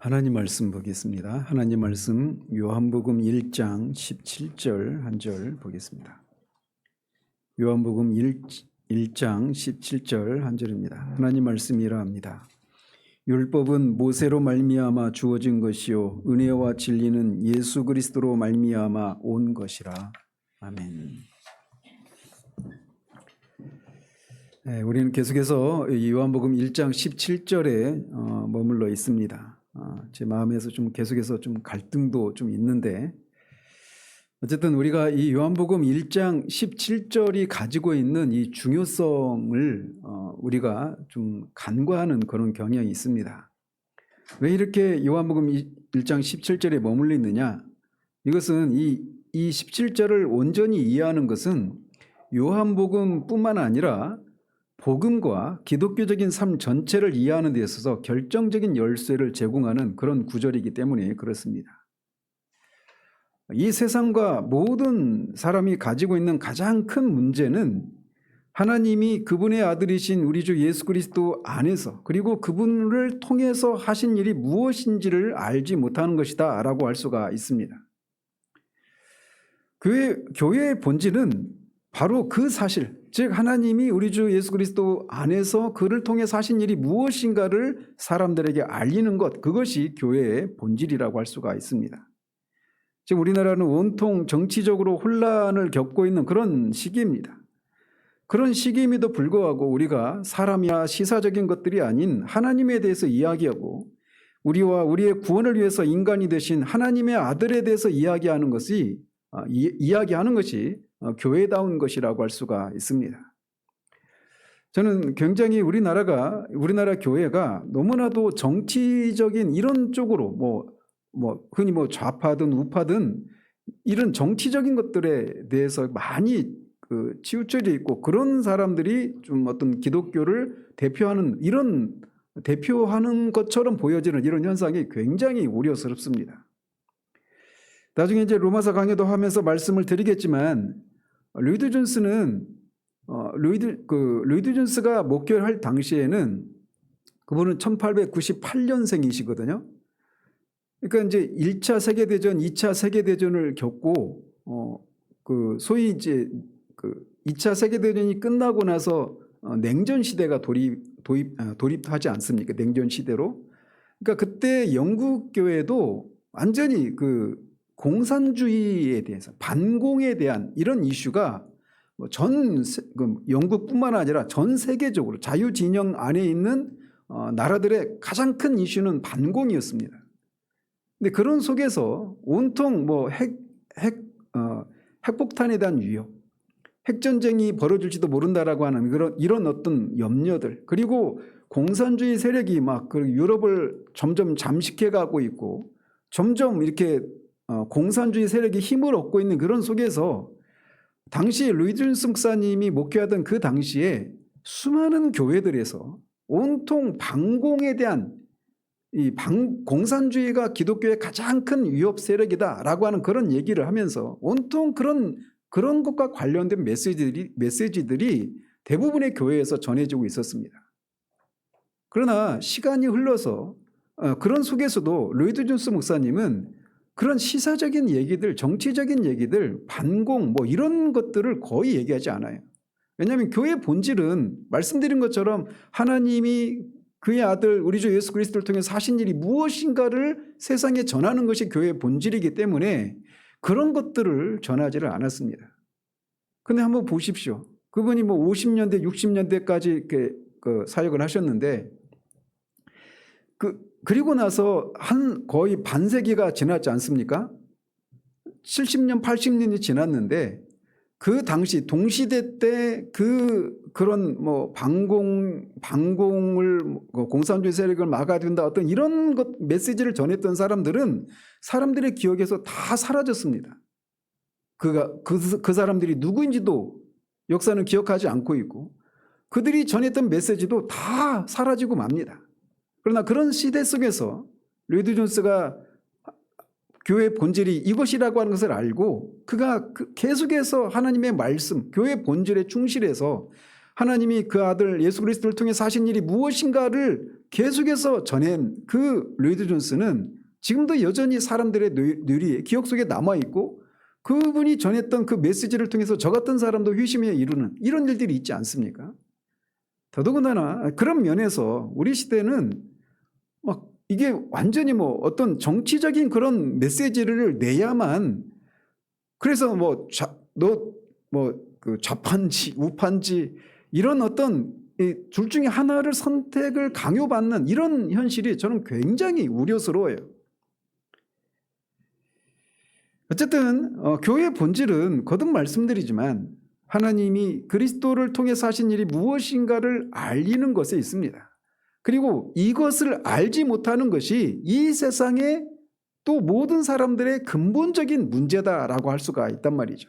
하나님 말씀 보겠습니다. 하나님 말씀 요한복음 1장 17절 한 절 보겠습니다. 요한복음 1장 17절 한 절입니다. 하나님 말씀이 이러합니다. 율법은 모세로 말미암아 주어진 것이요 은혜와 진리는 예수 그리스도로 말미암아 온 것이라. 아멘. 네, 우리는 계속해서 요한복음 1장 17절에 머물러 있습니다. 제 마음에서 좀 계속해서 좀 갈등도 좀 있는데, 어쨌든 우리가 이 요한복음 1장 17절이 가지고 있는 이 중요성을 우리가 좀 간과하는 그런 경향이 있습니다. 왜 이렇게 요한복음 1장 17절에 머물러 있느냐? 이것은 이 17절을 온전히 이해하는 것은 요한복음뿐만 아니라 복음과 기독교적인 삶 전체를 이해하는 데 있어서 결정적인 열쇠를 제공하는 그런 구절이기 때문에 그렇습니다. 이 세상과 모든 사람이 가지고 있는 가장 큰 문제는 하나님이 그분의 아들이신 우리 주 예수 그리스도 안에서, 그리고 그분을 통해서 하신 일이 무엇인지를 알지 못하는 것이다 라고 할 수가 있습니다. 교회의 본질은 바로 그 사실, 즉 하나님이 우리 주 예수 그리스도 안에서 그를 통해서 하신 일이 무엇인가를 사람들에게 알리는 것, 그것이 교회의 본질이라고 할 수가 있습니다. 지금 우리나라는 온통 정치적으로 혼란을 겪고 있는 그런 시기입니다. 그런 시기임에도 불구하고 우리가 사람이나 시사적인 것들이 아닌 하나님에 대해서 이야기하고 우리와 우리의 구원을 위해서 인간이 되신 하나님의 아들에 대해서 이야기하는 것이 교회다운 것이라고 할 수가 있습니다. 저는 굉장히 우리나라 교회가 너무나도 정치적인 이런 쪽으로 흔히 좌파든 우파든 이런 정치적인 것들에 대해서 많이 치우쳐져 있고, 그런 사람들이 좀 어떤 기독교를 대표하는 것처럼 보여지는 이런 현상이 굉장히 우려스럽습니다. 나중에 이제 로마서 강해도 하면서 말씀을 드리겠지만, 로이드 존스가 목회할 당시에는 그분은 1898년생이시거든요. 그러니까 이제 1차 세계대전, 2차 세계대전을 겪고, 소위 이제 2차 세계대전이 끝나고 나서 냉전 시대가 돌입하지 않습니까? 냉전 시대로. 그러니까 그때 영국 교회도 완전히 공산주의에 대해서, 반공에 대한 이런 이슈가 영국뿐만 아니라 전 세계적으로 자유진영 안에 있는 나라들의 가장 큰 이슈는 반공이었습니다. 근데 그런 속에서 온통 핵폭탄에 대한 위협, 핵전쟁이 벌어질지도 모른다라고 하는 이런 어떤 염려들, 그리고 공산주의 세력이 유럽을 점점 잠식해가고 있고, 점점 이렇게 공산주의 세력이 힘을 얻고 있는 그런 속에서 당시 로이드 존스 목사님이 목회하던 그 당시에 수많은 교회들에서 온통 반공에 대한 공산주의가 기독교의 가장 큰 위협 세력이다라고 하는 그런 얘기를 하면서 온통 그런 것과 관련된 메시지들이 대부분의 교회에서 전해지고 있었습니다. 그러나 시간이 흘러서 그런 속에서도 로이드 존스 목사님은 그런 시사적인 얘기들, 정치적인 얘기들, 반공 이런 것들을 거의 얘기하지 않아요. 왜냐하면 교회의 본질은 말씀드린 것처럼 하나님이 그의 아들 우리 주 예수 그리스도를 통해서 하신 일이 무엇인가를 세상에 전하는 것이 교회의 본질이기 때문에 그런 것들을 전하지를 않았습니다. 근데 한번 보십시오. 그분이 50년대, 60년대까지 이렇게 사역을 하셨는데, 그리고 나서 거의 반세기가 지났지 않습니까? 70년, 80년이 지났는데, 그 당시 동시대 때 그런 반공을 공산주의 세력을 막아야 된다, 어떤 이런 메시지를 전했던 사람들은 사람들의 기억에서 다 사라졌습니다. 그 사람들이 누구인지도 역사는 기억하지 않고 있고, 그들이 전했던 메시지도 다 사라지고 맙니다. 그러나 그런 시대 속에서 로이드 존스가 교회의 본질이 이것이라고 하는 것을 알고, 그가 계속해서 하나님의 말씀, 교회의 본질에 충실해서 하나님이 그 아들 예수 그리스도를 통해서 하신 일이 무엇인가를 계속해서 전한 그 로이드 존스는 지금도 여전히 사람들의 뇌리에 기억 속에 남아있고 그분이 전했던 그 메시지를 통해서 저 같은 사람도 회심에 이루는 이런 일들이 있지 않습니까? 더더군다나 그런 면에서 우리 시대는 막 이게 완전히 뭐 어떤 정치적인 그런 메시지를 내야만 그래서 뭐 그 좌판지 우판지 이런 어떤 둘 중에 하나를 선택을 강요받는 이런 현실이 저는 굉장히 우려스러워요. 어쨌든 교회의 본질은 거듭 말씀드리지만 하나님이 그리스도를 통해서 하신 일이 무엇인가를 알리는 것에 있습니다. 그리고 이것을 알지 못하는 것이 이 세상의 또 모든 사람들의 근본적인 문제다라고 할 수가 있단 말이죠.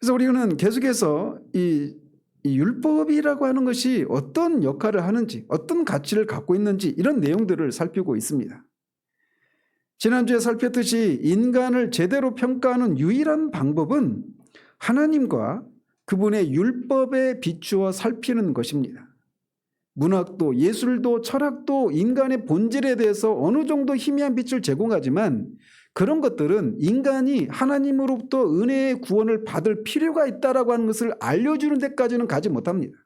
그래서 우리는 계속해서 이 율법이라고 하는 것이 어떤 역할을 하는지 어떤 가치를 갖고 있는지 이런 내용들을 살피고 있습니다. 지난주에 살폈듯이 인간을 제대로 평가하는 유일한 방법은 하나님과 그분의 율법에 비추어 살피는 것입니다. 문학도 예술도 철학도 인간의 본질에 대해서 어느 정도 희미한 빛을 제공하지만 그런 것들은 인간이 하나님으로부터 은혜의 구원을 받을 필요가 있다라고 하는 것을 알려주는 데까지는 가지 못합니다.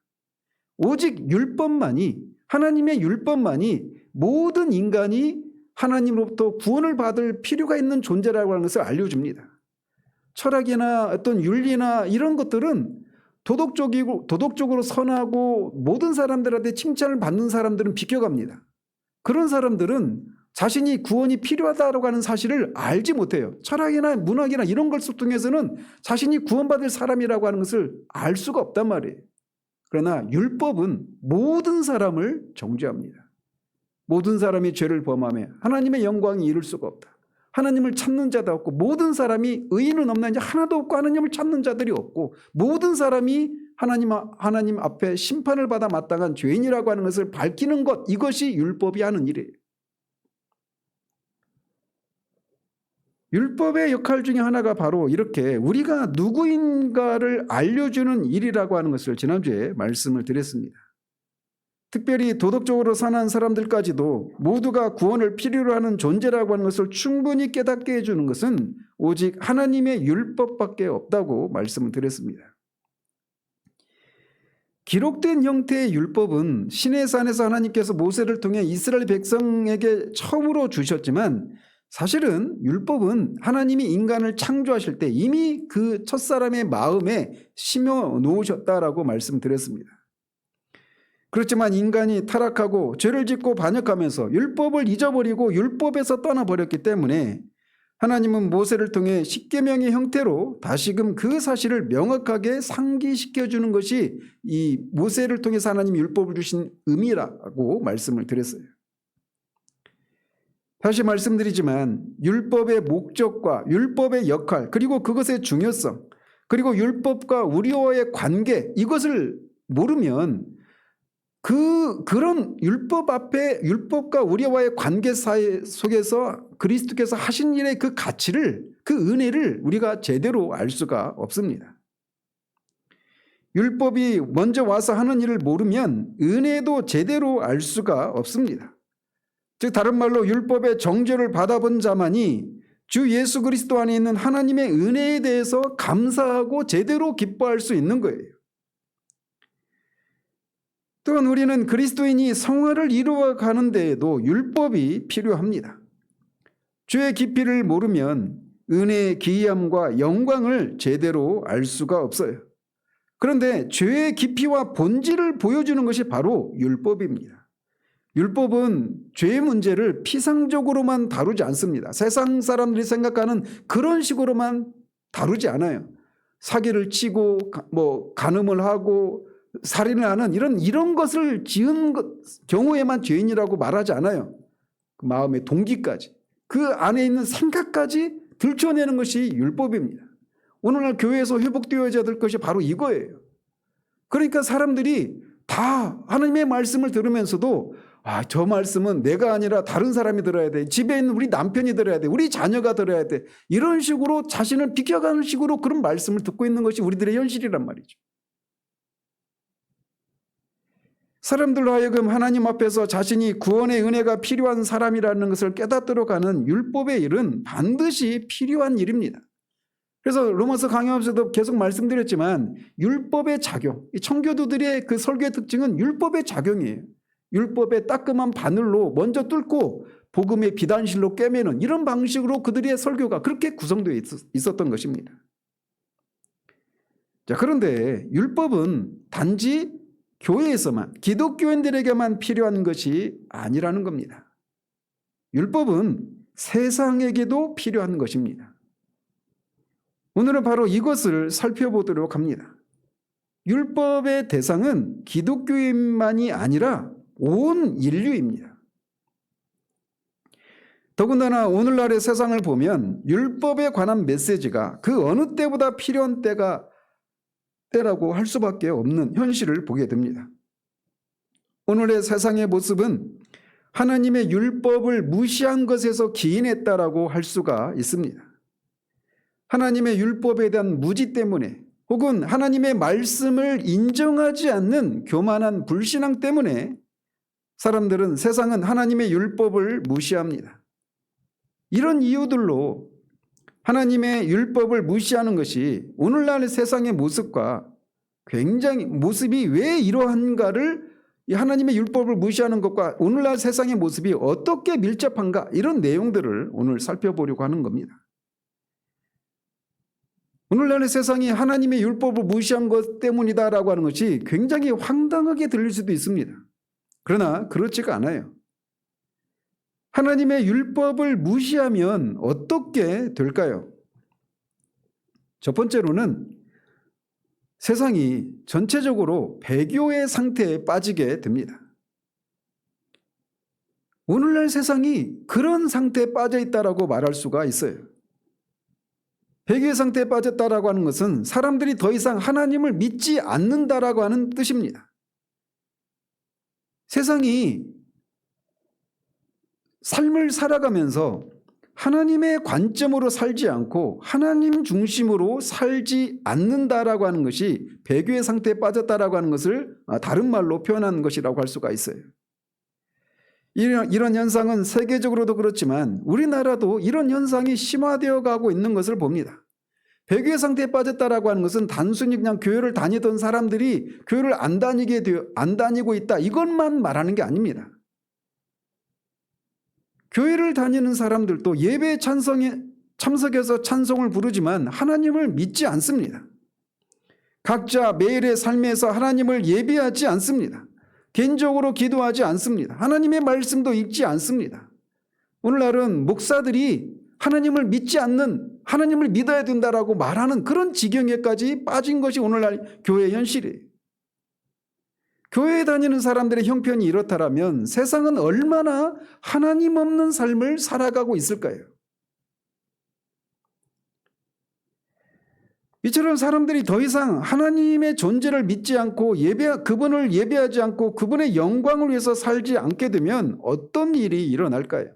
오직 율법만이 하나님의 율법만이 모든 인간이 하나님으로부터 구원을 받을 필요가 있는 존재라고 하는 것을 알려줍니다. 철학이나 어떤 윤리나 이런 것들은 도덕적으로 선하고 모든 사람들한테 칭찬을 받는 사람들은 비껴갑니다. 그런 사람들은 자신이 구원이 필요하다고 하는 사실을 알지 못해요. 철학이나 문학이나 이런 걸 통해서는 자신이 구원받을 사람이라고 하는 것을 알 수가 없단 말이에요. 그러나 율법은 모든 사람을 정죄합니다. 모든 사람이 죄를 범하며 하나님의 영광이 이룰 수가 없다. 하나님을 찾는 자도 없고 모든 사람이 의인은 없나 이제 하나도 없고 하나님을 찾는 자들이 없고 모든 사람이 하나님 앞에 심판을 받아 마땅한 죄인이라고 하는 것을 밝히는 것 이것이 율법이 하는 일이에요. 율법의 역할 중에 하나가 바로 이렇게 우리가 누구인가를 알려주는 일이라고 하는 것을 지난주에 말씀을 드렸습니다. 특별히 도덕적으로 선한 사람들까지도 모두가 구원을 필요로 하는 존재라고 하는 것을 충분히 깨닫게 해주는 것은 오직 하나님의 율법밖에 없다고 말씀을 드렸습니다. 기록된 형태의 율법은 시내산에서 하나님께서 모세를 통해 이스라엘 백성에게 처음으로 주셨지만 사실은 율법은 하나님이 인간을 창조하실 때 이미 그 첫사람의 마음에 심어 놓으셨다라고 말씀드렸습니다. 그렇지만 인간이 타락하고 죄를 짓고 반역하면서 율법을 잊어버리고 율법에서 떠나버렸기 때문에 하나님은 모세를 통해 십계명의 형태로 다시금 그 사실을 명확하게 상기시켜주는 것이 이 모세를 통해서 하나님이 율법을 주신 의미라고 말씀을 드렸어요. 다시 말씀드리지만 율법의 목적과 율법의 역할 그리고 그것의 중요성 그리고 율법과 우리와의 관계 이것을 모르면 그런 율법 앞에 율법과 우리와의 관계 사이 속에서 그리스도께서 하신 일의 그 가치를 그 은혜를 우리가 제대로 알 수가 없습니다. 율법이 먼저 와서 하는 일을 모르면 은혜도 제대로 알 수가 없습니다. 즉 다른 말로 율법의 정죄를 받아본 자만이 주 예수 그리스도 안에 있는 하나님의 은혜에 대해서 감사하고 제대로 기뻐할 수 있는 거예요. 또한 우리는 그리스도인이 성화를 이루어가는 데에도 율법이 필요합니다. 죄의 깊이를 모르면 은혜의 기이함과 영광을 제대로 알 수가 없어요. 그런데 죄의 깊이와 본질을 보여주는 것이 바로 율법입니다. 율법은 죄의 문제를 피상적으로만 다루지 않습니다. 세상 사람들이 생각하는 그런 식으로만 다루지 않아요. 사기를 치고 간음을 하고 살인을 하는 이런 것을 지은 경우에만 죄인이라고 말하지 않아요. 그 마음의 동기까지 그 안에 있는 생각까지 들춰내는 것이 율법입니다. 오늘날 교회에서 회복되어야 될 것이 바로 이거예요. 그러니까 사람들이 다 하나님의 말씀을 들으면서도 저 말씀은 내가 아니라 다른 사람이 들어야 돼. 집에 있는 우리 남편이 들어야 돼. 우리 자녀가 들어야 돼. 이런 식으로 자신을 비켜가는 식으로 그런 말씀을 듣고 있는 것이 우리들의 현실이란 말이죠. 사람들로 하여금 하나님 앞에서 자신이 구원의 은혜가 필요한 사람이라는 것을 깨닫도록 하는 율법의 일은 반드시 필요한 일입니다. 그래서 로마서 강요하면서도 계속 말씀드렸지만 율법의 작용, 청교도들의 그 설교의 특징은 율법의 작용이에요. 율법의 따끔한 바늘로 먼저 뚫고 복음의 비단실로 꿰매는 이런 방식으로 그들의 설교가 그렇게 구성되어 있었던 것입니다. 자, 그런데 율법은 단지 교회에서만, 기독교인들에게만 필요한 것이 아니라는 겁니다. 율법은 세상에게도 필요한 것입니다. 오늘은 바로 이것을 살펴보도록 합니다. 율법의 대상은 기독교인만이 아니라 온 인류입니다. 더군다나 오늘날의 세상을 보면 율법에 관한 메시지가 그 어느 때보다 필요한 때라고 할 수밖에 없는 현실을 보게 됩니다. 오늘의 세상의 모습은 하나님의 율법을 무시한 것에서 기인했다라고 할 수가 있습니다. 하나님의 율법에 대한 무지 때문에 혹은 하나님의 말씀을 인정하지 않는 교만한 불신앙 때문에 사람들은 세상은 하나님의 율법을 무시합니다. 이런 이유들로 하나님의 율법을 무시하는 것이 오늘날 세상의 모습과 굉장히 모습이 왜 이러한가를 하나님의 율법을 무시하는 것과 오늘날 세상의 모습이 어떻게 밀접한가 이런 내용들을 오늘 살펴보려고 하는 겁니다. 오늘날의 세상이 하나님의 율법을 무시한 것 때문이다라고 하는 것이 굉장히 황당하게 들릴 수도 있습니다. 그러나 그렇지가 않아요. 하나님의 율법을 무시하면 어떻게 될까요? 첫 번째로는 세상이 전체적으로 배교의 상태에 빠지게 됩니다. 오늘날 세상이 그런 상태에 빠져 있다라고 말할 수가 있어요. 배교의 상태에 빠졌다라고 하는 것은 사람들이 더 이상 하나님을 믿지 않는다라고 하는 뜻입니다. 세상이 삶을 살아가면서 하나님의 관점으로 살지 않고 하나님 중심으로 살지 않는다라고 하는 것이 배교의 상태에 빠졌다라고 하는 것을 다른 말로 표현한 것이라고 할 수가 있어요. 이런 현상은 세계적으로도 그렇지만 우리나라도 이런 현상이 심화되어 가고 있는 것을 봅니다. 배교의 상태에 빠졌다라고 하는 것은 단순히 그냥 교회를 다니던 사람들이 교회를 안 다니고 있다 이것만 말하는 게 아닙니다. 교회를 다니는 사람들도 예배에 참석해서 찬송을 부르지만 하나님을 믿지 않습니다. 각자 매일의 삶에서 하나님을 예배하지 않습니다. 개인적으로 기도하지 않습니다. 하나님의 말씀도 읽지 않습니다. 오늘날은 목사들이 하나님을 믿지 않는, 하나님을 믿어야 된다라고 말하는 그런 지경에까지 빠진 것이 오늘날 교회의 현실이에요. 교회에 다니는 사람들의 형편이 이렇다면 세상은 얼마나 하나님 없는 삶을 살아가고 있을까요? 이처럼 사람들이 더 이상 하나님의 존재를 믿지 않고 그분을 예배하지 않고 그분의 영광을 위해서 살지 않게 되면 어떤 일이 일어날까요?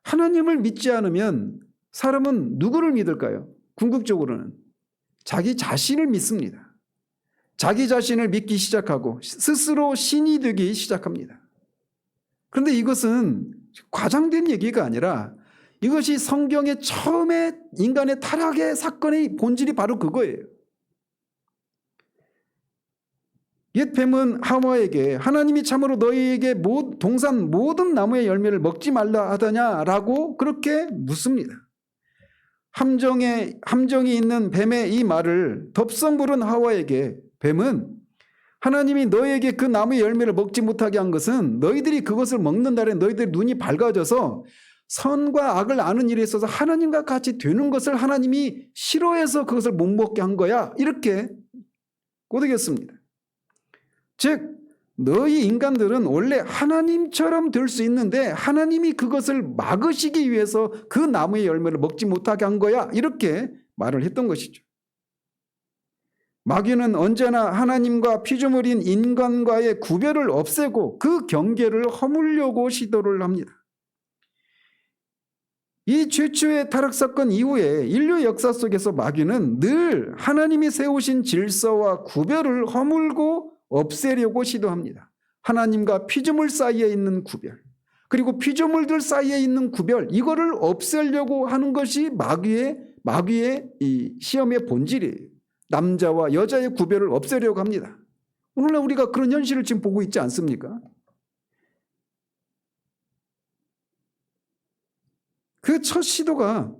하나님을 믿지 않으면 사람은 누구를 믿을까요? 궁극적으로는 자기 자신을 믿습니다. 자기 자신을 믿기 시작하고 스스로 신이 되기 시작합니다. 그런데 이것은 과장된 얘기가 아니라 이것이 성경의 처음에 인간의 타락의 사건의 본질이 바로 그거예요. 옛 뱀은 하와에게 하나님이 참으로 너희에게 동산 모든 나무의 열매를 먹지 말라 하더냐라고 그렇게 묻습니다. 함정이 있는 뱀의 이 말을 덥석 물은 하와에게 뱀은 하나님이 너희에게 그 나무의 열매를 먹지 못하게 한 것은 너희들이 그것을 먹는 날에 너희들의 눈이 밝아져서 선과 악을 아는 일에 있어서 하나님과 같이 되는 것을 하나님이 싫어해서 그것을 못 먹게 한 거야. 이렇게 꼬드겼습니다. 즉 너희 인간들은 원래 하나님처럼 될 수 있는데 하나님이 그것을 막으시기 위해서 그 나무의 열매를 먹지 못하게 한 거야. 이렇게 말을 했던 것이죠. 마귀는 언제나 하나님과 피조물인 인간과의 구별을 없애고 그 경계를 허물려고 시도를 합니다. 이 최초의 타락 사건 이후에 인류 역사 속에서 마귀는 늘 하나님이 세우신 질서와 구별을 허물고 없애려고 시도합니다. 하나님과 피조물 사이에 있는 구별, 그리고 피조물들 사이에 있는 구별, 이거를 없애려고 하는 것이 마귀의 이 시험의 본질이에요. 남자와 여자의 구별을 없애려고 합니다. 오늘날 우리가 그런 현실을 지금 보고 있지 않습니까? 그 첫 시도가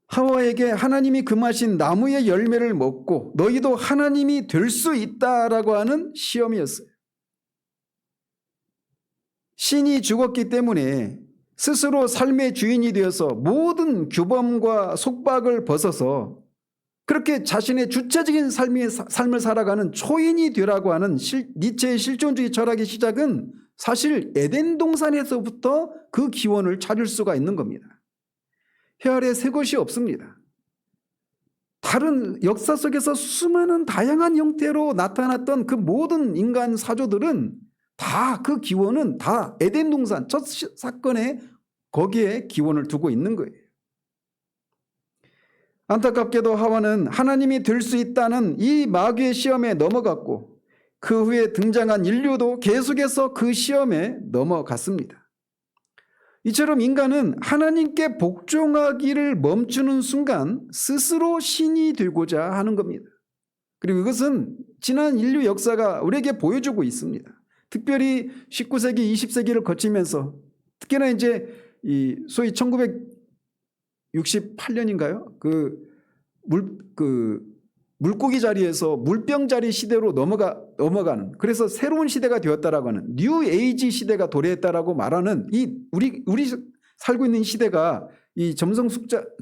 하와에게 하나님이 금하신 나무의 열매를 먹고 너희도 하나님이 될 수 있다라고 하는 시험이었어요. 신이 죽었기 때문에 스스로 삶의 주인이 되어서 모든 규범과 속박을 벗어서 그렇게 자신의 주체적인 삶을 살아가는 초인이 되라고 하는 니체의 실존주의 철학의 시작은 사실 에덴 동산에서부터 그 기원을 찾을 수가 있는 겁니다. 해 아래 새 것이 없습니다. 다른 역사 속에서 수많은 다양한 형태로 나타났던 그 모든 인간 사조들은 다 그 기원은 다 에덴 동산 첫 사건에 거기에 기원을 두고 있는 거예요. 안타깝게도 하와는 하나님이 될 수 있다는 이 마귀의 시험에 넘어갔고 그 후에 등장한 인류도 계속해서 그 시험에 넘어갔습니다. 이처럼 인간은 하나님께 복종하기를 멈추는 순간 스스로 신이 되고자 하는 겁니다. 그리고 이것은 지난 인류 역사가 우리에게 보여주고 있습니다. 특별히 19세기, 20세기를 거치면서 특히나 이제 이 소위 1968년인가요? 물고기 자리에서 물병 자리 시대로 넘어가는, 그래서 새로운 시대가 되었다라고 하는 뉴 에이지 시대가 도래했다라고 말하는 이 우리 살고 있는 시대가 이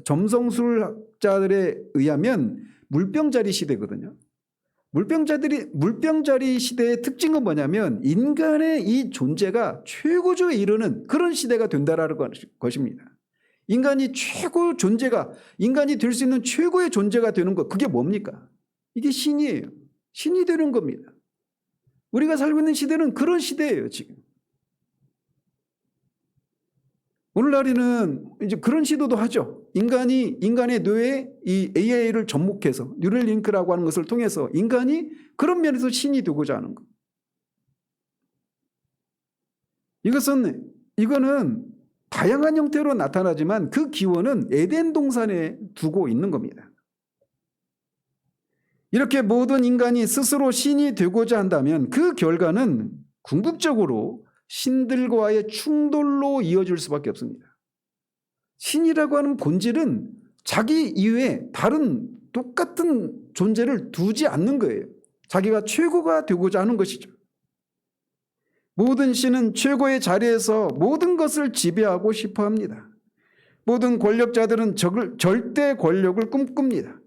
점성술학자들에 의하면 물병 자리 시대거든요. 물병 자리 시대의 특징은 뭐냐면 인간의 이 존재가 최고조에 이르는 그런 시대가 된다라는 것입니다. 인간이 인간이 될 수 있는 최고의 존재가 되는 것, 그게 뭡니까? 이게 신이에요. 신이 되는 겁니다. 우리가 살고 있는 시대는 그런 시대예요, 지금. 오늘날에는 이제 그런 시도도 하죠. 인간의 뇌에 이 AI를 접목해서 뉴럴링크라고 하는 것을 통해서 인간이 그런 면에서 신이 되고자 하는 것. 이거는 다양한 형태로 나타나지만 그 기원은 에덴 동산에 두고 있는 겁니다. 이렇게 모든 인간이 스스로 신이 되고자 한다면 그 결과는 궁극적으로 신들과의 충돌로 이어질 수밖에 없습니다. 신이라고 하는 본질은 자기 이외에 다른 똑같은 존재를 두지 않는 거예요. 자기가 최고가 되고자 하는 것이죠. 모든 신은 최고의 자리에서 모든 것을 지배하고 싶어 합니다. 모든 권력자들은 절대 권력을 꿈꿉니다.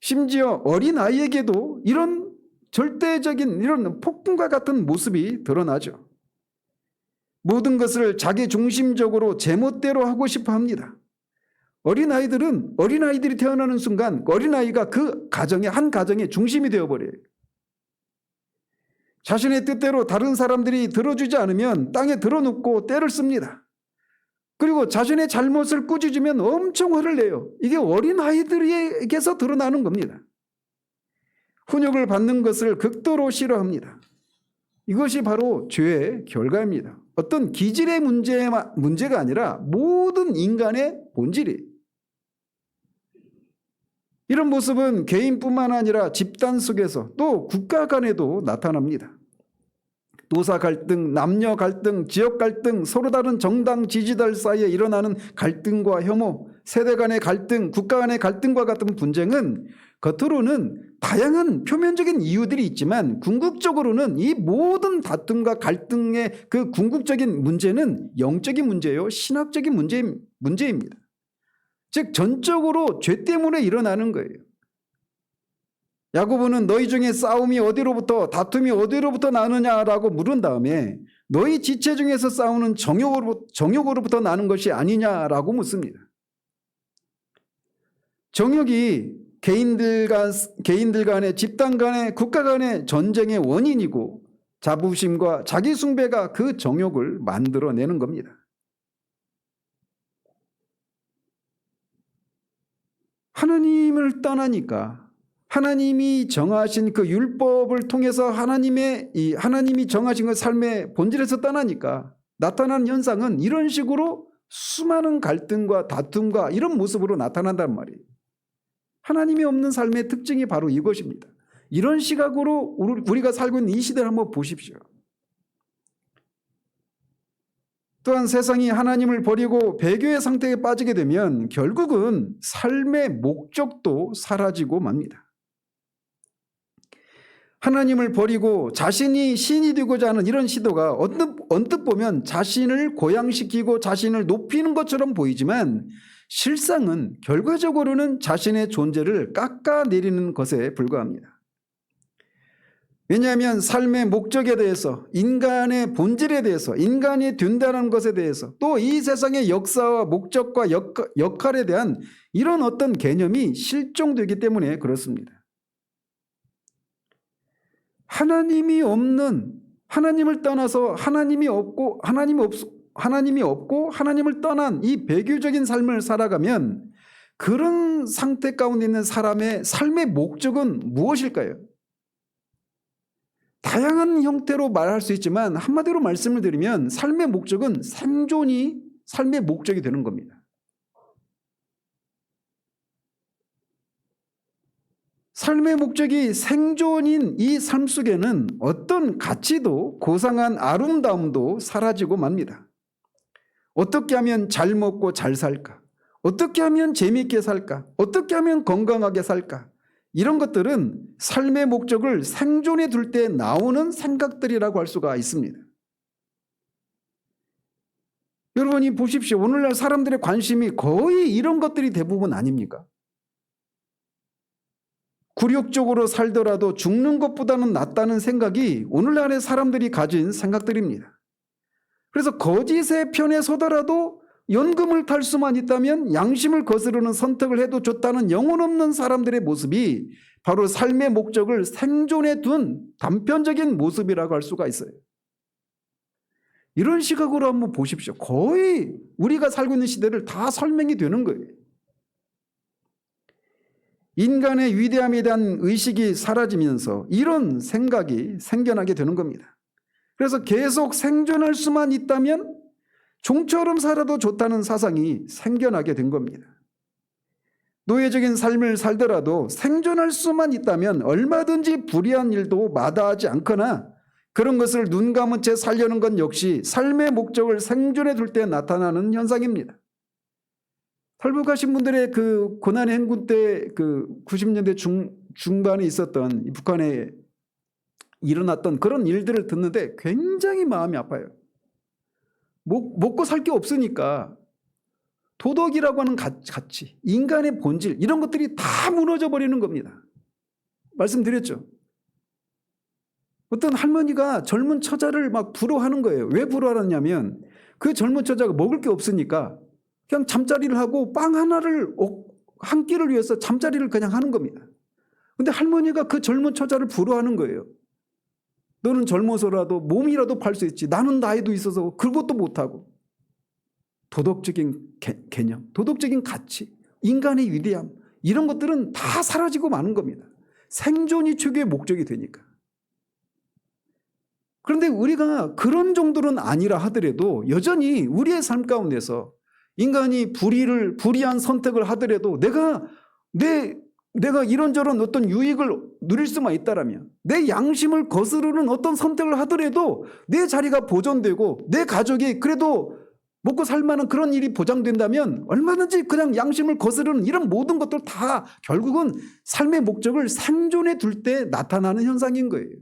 심지어 어린아이에게도 이런 절대적인 이런 폭군과 같은 모습이 드러나죠. 모든 것을 자기 중심적으로 제멋대로 하고 싶어 합니다. 어린아이들이 태어나는 순간 어린아이가 그 한 가정의 중심이 되어버려요. 자신의 뜻대로 다른 사람들이 들어주지 않으면 땅에 들어눕고 떼를 씁니다. 그리고 자신의 잘못을 꾸짖으면 엄청 화를 내요. 이게 어린아이들에게서 드러나는 겁니다. 훈육을 받는 것을 극도로 싫어합니다. 이것이 바로 죄의 결과입니다. 어떤 기질의 문제가 아니라 모든 인간의 본질이에요. 이런 모습은 개인뿐만 아니라 집단 속에서 또 국가 간에도 나타납니다. 노사 갈등, 남녀 갈등, 지역 갈등, 서로 다른 정당 지지자들 사이에 일어나는 갈등과 혐오, 세대 간의 갈등, 국가 간의 갈등과 같은 분쟁은 겉으로는 다양한 표면적인 이유들이 있지만 궁극적으로는 이 모든 다툼과 갈등의 그 궁극적인 문제는 영적인 문제예요. 신학적인 문제입니다. 즉 전적으로 죄 때문에 일어나는 거예요. 야고보는 너희 중에 다툼이 어디로부터 나느냐라고 물은 다음에 너희 지체 중에서 싸우는 정욕으로부터 나는 것이 아니냐라고 묻습니다. 정욕이 개인들 간의, 집단 간의, 국가 간의 전쟁의 원인이고 자부심과 자기 숭배가 그 정욕을 만들어내는 겁니다. 하나님을 떠나니까, 하나님이 정하신 그 율법을 통해서 하나님이 정하신 그 삶의 본질에서 떠나니까 나타나는 현상은 이런 식으로 수많은 갈등과 다툼과 이런 모습으로 나타난단 말이에요. 하나님이 없는 삶의 특징이 바로 이것입니다. 이런 시각으로 우리가 살고 있는 이 시대를 한번 보십시오. 또한 세상이 하나님을 버리고 배교의 상태에 빠지게 되면 결국은 삶의 목적도 사라지고 맙니다. 하나님을 버리고 자신이 신이 되고자 하는 이런 시도가 언뜻 보면 자신을 고양시키고 자신을 높이는 것처럼 보이지만 실상은 결과적으로는 자신의 존재를 깎아내리는 것에 불과합니다. 왜냐하면 삶의 목적에 대해서, 인간의 본질에 대해서, 인간이 된다는 것에 대해서, 또 이 세상의 역사와 목적과 역할에 대한 이런 어떤 개념이 실종되기 때문에 그렇습니다. 하나님이 없는, 하나님을 떠나서 하나님이 없고 하나님을 떠난 이 배교적인 삶을 살아가면 그런 상태 가운데 있는 사람의 삶의 목적은 무엇일까요? 다양한 형태로 말할 수 있지만 한마디로 말씀을 드리면 삶의 목적은 생존이 삶의 목적이 되는 겁니다. 삶의 목적이 생존인 이 삶 속에는 어떤 가치도 고상한 아름다움도 사라지고 맙니다. 어떻게 하면 잘 먹고 잘 살까? 어떻게 하면 재미있게 살까? 어떻게 하면 건강하게 살까? 이런 것들은 삶의 목적을 생존해 둘 때 나오는 생각들이라고 할 수가 있습니다. 여러분이 보십시오. 오늘날 사람들의 관심이 거의 이런 것들이 대부분 아닙니까? 굴욕적으로 살더라도 죽는 것보다는 낫다는 생각이 오늘날의 사람들이 가진 생각들입니다. 그래서 거짓의 편에 서더라도 연금을 탈 수만 있다면 양심을 거스르는 선택을 해도 좋다는 영혼 없는 사람들의 모습이 바로 삶의 목적을 생존해 둔 단편적인 모습이라고 할 수가 있어요. 이런 시각으로 한번 보십시오. 거의 우리가 살고 있는 시대를 다 설명이 되는 거예요. 인간의 위대함에 대한 의식이 사라지면서 이런 생각이 생겨나게 되는 겁니다. 그래서 계속 생존할 수만 있다면 종처럼 살아도 좋다는 사상이 생겨나게 된 겁니다. 노예적인 삶을 살더라도 생존할 수만 있다면 얼마든지 불의한 일도 마다하지 않거나 그런 것을 눈 감은 채 살려는 건 역시 삶의 목적을 생존해 둘 때 나타나는 현상입니다. 탈북하신 분들의 그 고난의 행군 때 그 90년대 중반에 있었던 북한에 일어났던 그런 일들을 듣는데 굉장히 마음이 아파요. 먹고 살 게 없으니까 도덕이라고 하는 가치, 인간의 본질 이런 것들이 다 무너져 버리는 겁니다. 말씀드렸죠. 어떤 할머니가 젊은 처자를 막 부러워하는 거예요. 왜 부러워하냐면 그 젊은 처자가 먹을 게 없으니까 그냥 잠자리를 하고 빵 하나를 한 끼를 위해서 잠자리를 그냥 하는 겁니다. 근데 할머니가 그 젊은 처자를 부러워하는 거예요. 너는 젊어서라도 몸이라도 팔 수 있지. 나는 나이도 있어서 그것도 못하고. 도덕적인 개념, 도덕적인 가치, 인간의 위대함 이런 것들은 다 사라지고 마는 겁니다. 생존이 최고의 목적이 되니까. 그런데 우리가 그런 정도는 아니라 하더라도 여전히 우리의 삶 가운데서 인간이 불의한 선택을 하더라도 내가 이런저런 어떤 유익을 누릴 수만 있다라면 내 양심을 거스르는 어떤 선택을 하더라도 내 자리가 보존되고 내 가족이 그래도 먹고 살 만한 그런 일이 보장된다면 얼마든지 그냥 양심을 거스르는 이런 모든 것들 다 결국은 삶의 목적을 생존해 둘 때 나타나는 현상인 거예요.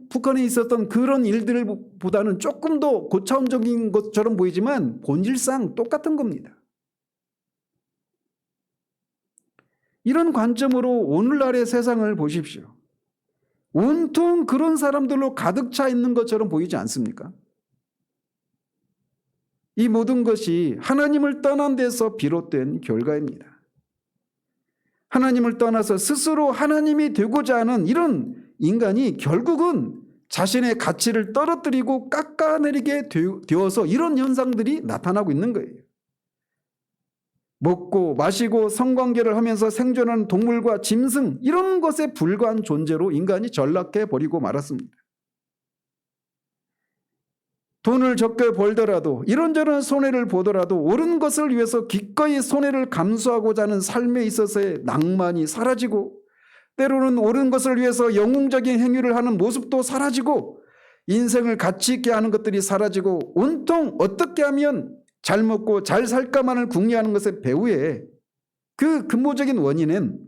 북한에 있었던 그런 일들보다는 조금 더 고차원적인 것처럼 보이지만 본질상 똑같은 겁니다. 이런 관점으로 오늘날의 세상을 보십시오. 온통 그런 사람들로 가득 차 있는 것처럼 보이지 않습니까? 이 모든 것이 하나님을 떠난 데서 비롯된 결과입니다. 하나님을 떠나서 스스로 하나님이 되고자 하는 이런 인간이 결국은 자신의 가치를 떨어뜨리고 깎아내리게 되어서 이런 현상들이 나타나고 있는 거예요. 먹고 마시고 성관계를 하면서 생존하는 동물과 짐승, 이런 것에 불과한 존재로 인간이 전락해 버리고 말았습니다. 돈을 적게 벌더라도 이런저런 손해를 보더라도 옳은 것을 위해서 기꺼이 손해를 감수하고자 하는 삶에 있어서의 낭만이 사라지고, 때로는 옳은 것을 위해서 영웅적인 행위를 하는 모습도 사라지고, 인생을 가치 있게 하는 것들이 사라지고, 온통 어떻게 하면 잘 먹고 잘 살까만을 궁리하는 것의 배후에 그 근본적인 원인은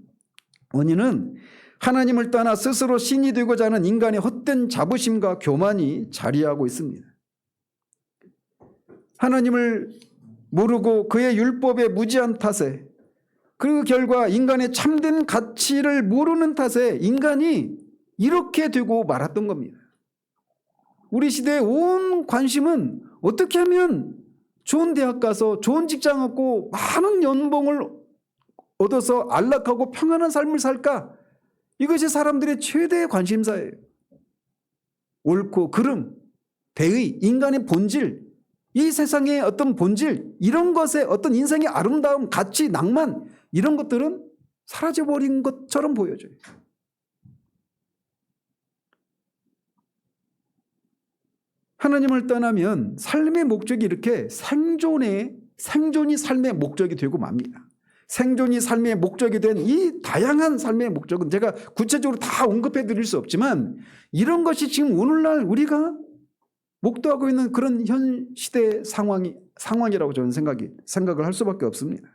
하나님을 떠나 스스로 신이 되고자 하는 인간의 헛된 자부심과 교만이 자리하고 있습니다. 하나님을 모르고 그의 율법에 무지한 탓에, 그 결과 인간의 참된 가치를 모르는 탓에 인간이 이렇게 되고 말았던 겁니다. 우리 시대의 온 관심은 어떻게 하면 좋은 대학 가서 좋은 직장 얻고 많은 연봉을 얻어서 안락하고 평안한 삶을 살까? 이것이 사람들의 최대의 관심사예요. 옳고 그름, 대의, 인간의 본질, 이 세상의 어떤 본질, 이런 것에 어떤 인생의 아름다움, 가치, 낭만, 이런 것들은 사라져버린 것처럼 보여져요. 하나님을 떠나면 삶의 목적이 이렇게 생존이 삶의 목적이 되고 맙니다. 생존이 삶의 목적이 된 이 다양한 삶의 목적은 제가 구체적으로 다 언급해 드릴 수 없지만, 이런 것이 지금 오늘날 우리가 목도하고 있는 그런 현 시대 상황이라고 저는 생각을 할 수밖에 없습니다.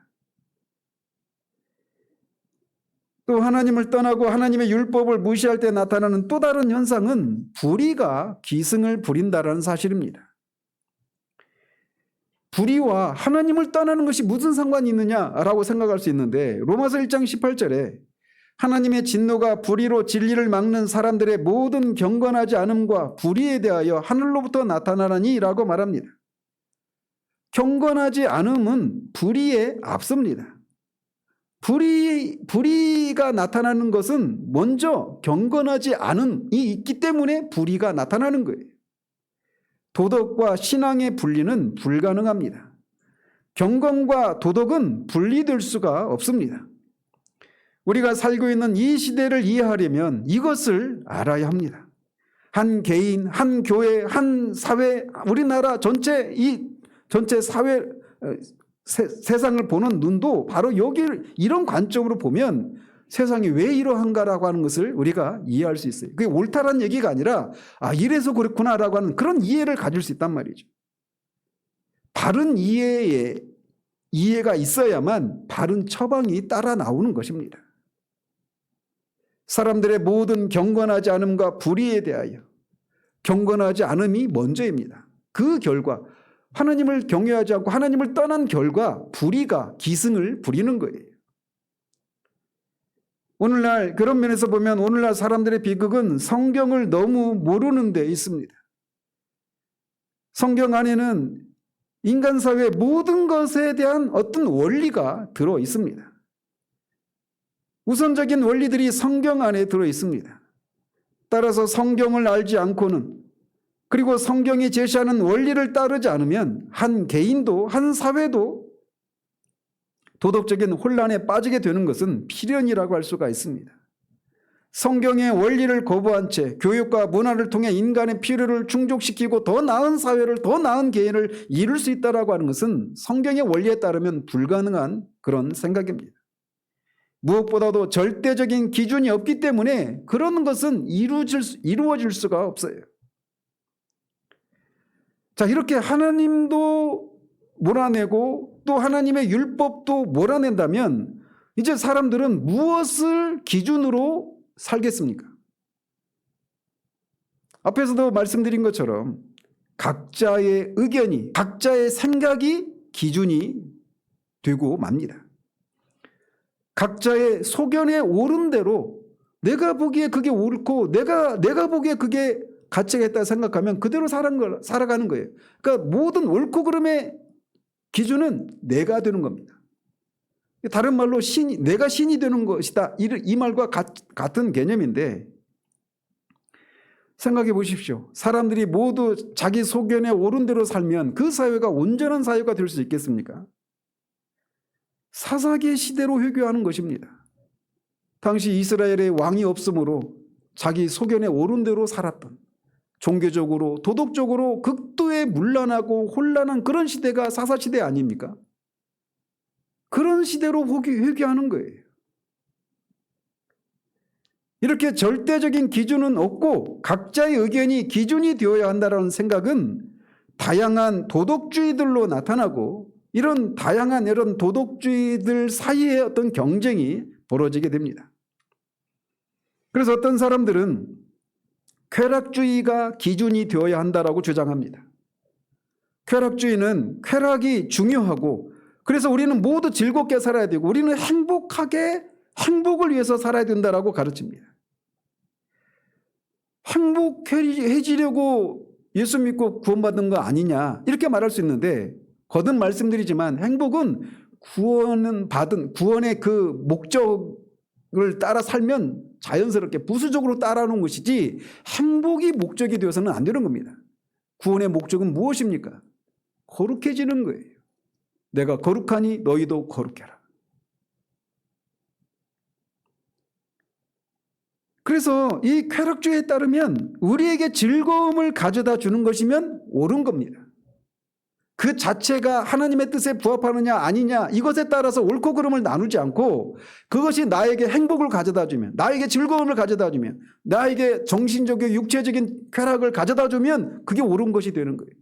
또 하나님을 떠나고 하나님의 율법을 무시할 때 나타나는 또 다른 현상은 불의가 기승을 부린다는 사실입니다. 불의와 하나님을 떠나는 것이 무슨 상관이 있느냐라고 생각할 수 있는데, 로마서 1장 18절에 하나님의 진노가 불의로 진리를 막는 사람들의 모든 경건하지 않음과 불의에 대하여 하늘로부터 나타나나니 라고 말합니다. 경건하지 않음은 불의에 앞섭니다. 불의가 나타나는 것은 먼저 경건하지 않음이 있기 때문에 불의가 나타나는 거예요. 도덕과 신앙의 분리는 불가능합니다. 경건과 도덕은 분리될 수가 없습니다. 우리가 살고 있는 이 시대를 이해하려면 이것을 알아야 합니다. 한 개인, 한 교회, 한 사회, 우리나라 전체 사회, 세상을 보는 눈도 바로 여기를 이런 관점으로 보면 세상이 왜 이러한가라고 하는 것을 우리가 이해할 수 있어요. 그게 옳다라는 얘기가 아니라 이래서 그렇구나라고 하는 그런 이해를 가질 수 있단 말이죠. 바른 이해가 있어야만 바른 처방이 따라 나오는 것입니다. 사람들의 모든 경건하지 않음과 불의에 대하여 경건하지 않음이 먼저입니다. 그 결과 하나님을 경외하지 않고 하나님을 떠난 결과 불의가 기승을 부리는 거예요. 오늘날 그런 면에서 보면 오늘날 사람들의 비극은 성경을 너무 모르는 데 있습니다. 성경 안에는 인간 사회의 모든 것에 대한 어떤 원리가 들어 있습니다. 우선적인 원리들이 성경 안에 들어 있습니다. 따라서 성경을 알지 않고는, 그리고 성경이 제시하는 원리를 따르지 않으면 한 개인도 한 사회도 도덕적인 혼란에 빠지게 되는 것은 필연이라고 할 수가 있습니다. 성경의 원리를 거부한 채 교육과 문화를 통해 인간의 필요를 충족시키고 더 나은 사회를, 더 나은 개인을 이룰 수 있다고 하는 것은 성경의 원리에 따르면 불가능한 그런 생각입니다. 무엇보다도 절대적인 기준이 없기 때문에 그런 것은 이루어질 수가 없어요. 자, 이렇게 하나님도 몰아내고 또 하나님의 율법도 몰아낸다면 이제 사람들은 무엇을 기준으로 살겠습니까? 앞에서도 말씀드린 것처럼 각자의 의견이, 각자의 생각이 기준이 되고 맙니다. 각자의 소견에 옳은 대로 내가 보기에 그게 옳고 내가 보기에 그게 가치가 있다고 생각하면 그대로 살아가는 거예요. 그러니까 모든 옳고 그름의 기준은 내가 되는 겁니다. 다른 말로 내가 신이 되는 것이다, 이 말과 같은 개념인데, 생각해 보십시오. 사람들이 모두 자기 소견에 옳은 대로 살면 그 사회가 온전한 사회가 될 수 있겠습니까? 사사기 시대로 회귀하는 것입니다. 당시 이스라엘에 왕이 없으므로 자기 소견에 옳은 대로 살았던, 종교적으로 도덕적으로 극도의 문란하고 혼란한 그런 시대가 사사시대 아닙니까? 그런 시대로 회귀하는 거예요. 이렇게 절대적인 기준은 없고 각자의 의견이 기준이 되어야 한다는 생각은 다양한 도덕주의들로 나타나고, 이런 다양한 이런 도덕주의들 사이에 어떤 경쟁이 벌어지게 됩니다. 그래서 어떤 사람들은 쾌락주의가 기준이 되어야 한다라고 주장합니다. 쾌락주의는 쾌락이 중요하고, 그래서 우리는 모두 즐겁게 살아야 되고 우리는 행복을 위해서 살아야 된다라고 가르칩니다. 행복해지려고 예수 믿고 구원받은 거 아니냐 이렇게 말할 수 있는데, 거듭 말씀드리지만 행복은 구원의 그 목적을 따라 살면 자연스럽게 부수적으로 따라오는 것이지, 행복이 목적이 되어서는 안 되는 겁니다. 구원의 목적은 무엇입니까? 거룩해지는 거예요. 내가 거룩하니 너희도 거룩해라. 그래서 이 쾌락주의에 따르면 우리에게 즐거움을 가져다 주는 것이면 옳은 겁니다. 그 자체가 하나님의 뜻에 부합하느냐 아니냐 이것에 따라서 옳고 그름을 나누지 않고, 그것이 나에게 행복을 가져다 주면, 나에게 즐거움을 가져다 주면, 나에게 정신적인 육체적인 쾌락을 가져다 주면 그게 옳은 것이 되는 거예요.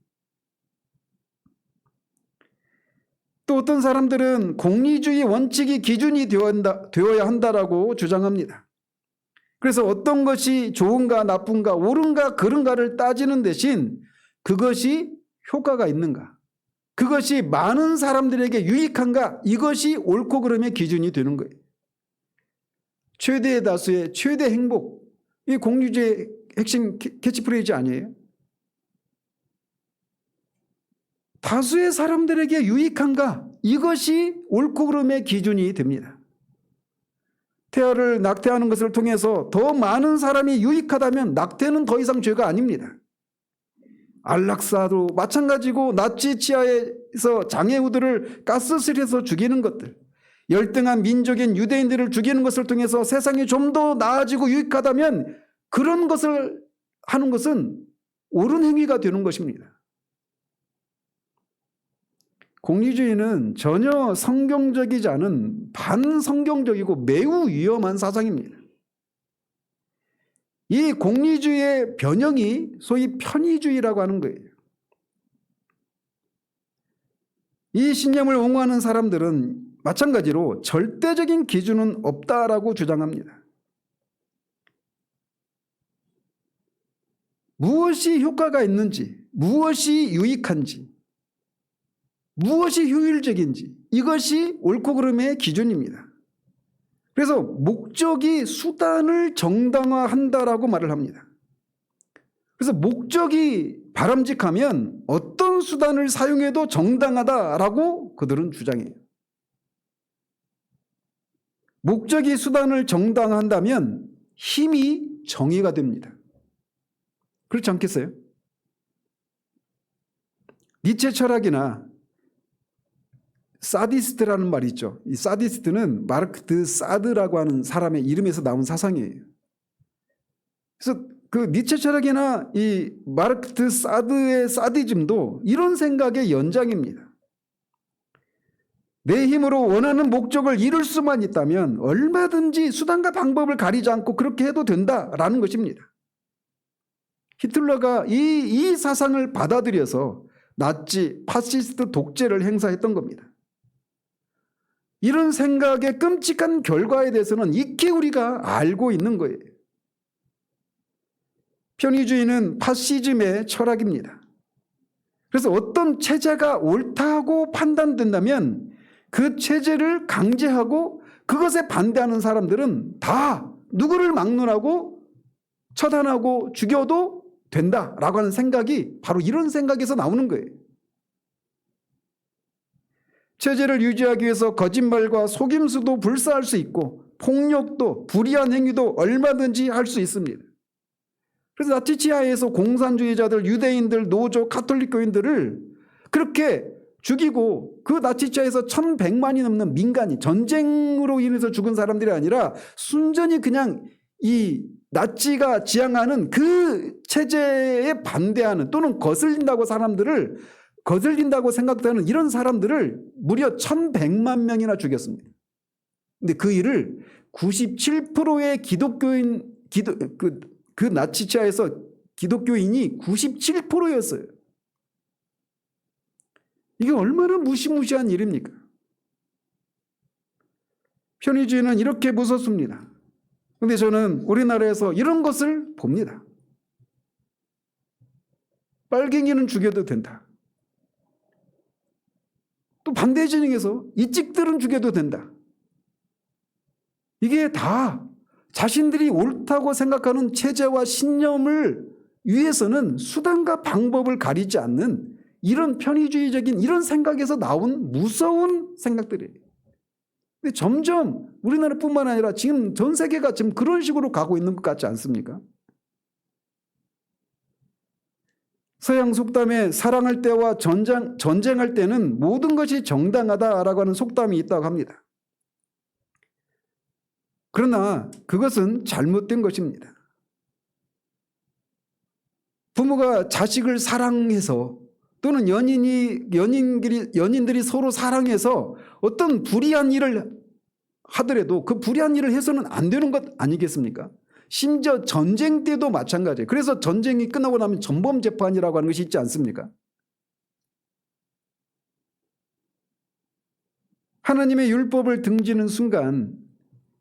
또 어떤 사람들은 공리주의 원칙이 기준이 되어야 한다라고 주장합니다. 그래서 어떤 것이 좋은가 나쁜가 옳은가 그른가를 따지는 대신 그것이 효과가 있는가, 그것이 많은 사람들에게 유익한가, 이것이 옳고 그름의 기준이 되는 거예요. 최대의 다수의 최대 행복, 이 공리주의 핵심 캐치프레이즈 아니에요? 다수의 사람들에게 유익한가, 이것이 옳고 그름의 기준이 됩니다. 태아를 낙태하는 것을 통해서 더 많은 사람이 유익하다면 낙태는 더 이상 죄가 아닙니다. 안락사도 마찬가지고, 나치 치하에서 장애우들을 가스실에서 죽이는 것들, 열등한 민족인 유대인들을 죽이는 것을 통해서 세상이 좀 더 나아지고 유익하다면 그런 것을 하는 것은 옳은 행위가 되는 것입니다. 공리주의는 전혀 성경적이지 않은 반성경적이고 매우 위험한 사상입니다. 이 공리주의의 변형이 소위 편의주의라고 하는 거예요. 이 신념을 옹호하는 사람들은 마찬가지로 절대적인 기준은 없다라고 주장합니다. 무엇이 효과가 있는지, 무엇이 유익한지, 무엇이 효율적인지, 이것이 옳고 그름의 기준입니다. 그래서 목적이 수단을 정당화한다라고 말을 합니다. 그래서 목적이 바람직하면 어떤 수단을 사용해도 정당하다라고 그들은 주장해요. 목적이 수단을 정당화한다면 힘이 정의가 됩니다. 그렇지 않겠어요? 니체 철학이나 사디스트라는 말이 있죠. 이 사디스트는 마르크 드 사드라고 하는 사람의 이름에서 나온 사상이에요. 그래서 그 니체 철학이나 이 마르크 드 사드의 사디즘도 이런 생각의 연장입니다. 내 힘으로 원하는 목적을 이룰 수만 있다면 얼마든지 수단과 방법을 가리지 않고 그렇게 해도 된다라는 것입니다. 히틀러가 이 사상을 받아들여서 나치 파시스트 독재를 행사했던 겁니다. 이런 생각의 끔찍한 결과에 대해서는 익히 우리가 알고 있는 거예요. 편의주의는 파시즘의 철학입니다. 그래서 어떤 체제가 옳다고 판단된다면 그 체제를 강제하고 그것에 반대하는 사람들은 다 누구를 막론하고 처단하고 죽여도 된다라고 하는 생각이 바로 이런 생각에서 나오는 거예요. 체제를 유지하기 위해서 거짓말과 속임수도 불사할 수 있고 폭력도 불의한 행위도 얼마든지 할 수 있습니다. 그래서 나치 치하에서 공산주의자들, 유대인들, 노조, 가톨릭 교인들을 그렇게 죽이고 그 나치차에서 1,100만이 넘는 민간이 전쟁으로 인해서 죽은 사람들이 아니라 순전히 그냥 이 나치가 지향하는 그 체제에 반대하는 또는 거슬린다고 생각하는 이런 사람들을 무려 1,100만 명이나 죽였습니다. 근데 그 일을 97%의 기독교인 그 나치차에서 기독교인이 97%였어요. 이게 얼마나 무시무시한 일입니까? 편의주의는 이렇게 무섭습니다. 그런데 저는 우리나라에서 이런 것을 봅니다. 빨갱이는 죽여도 된다. 또 반대 진영에서 이찍들은 죽여도 된다. 이게 다 자신들이 옳다고 생각하는 체제와 신념을 위해서는 수단과 방법을 가리지 않는 이런 편의주의적인 이런 생각에서 나온 무서운 생각들이에요. 근데 점점 우리나라뿐만 아니라 지금 전 세계가 지금 그런 식으로 가고 있는 것 같지 않습니까? 서양 속담에 사랑할 때와 전쟁할 때는 모든 것이 정당하다라고 하는 속담이 있다고 합니다. 그러나 그것은 잘못된 것입니다. 부모가 자식을 사랑해서 또는 연인들이 서로 사랑해서 어떤 불의한 일을 하더라도 그 불의한 일을 해서는 안 되는 것 아니겠습니까? 심지어 전쟁 때도 마찬가지예요. 그래서 전쟁이 끝나고 나면 전범재판이라고 하는 것이 있지 않습니까? 하나님의 율법을 등지는 순간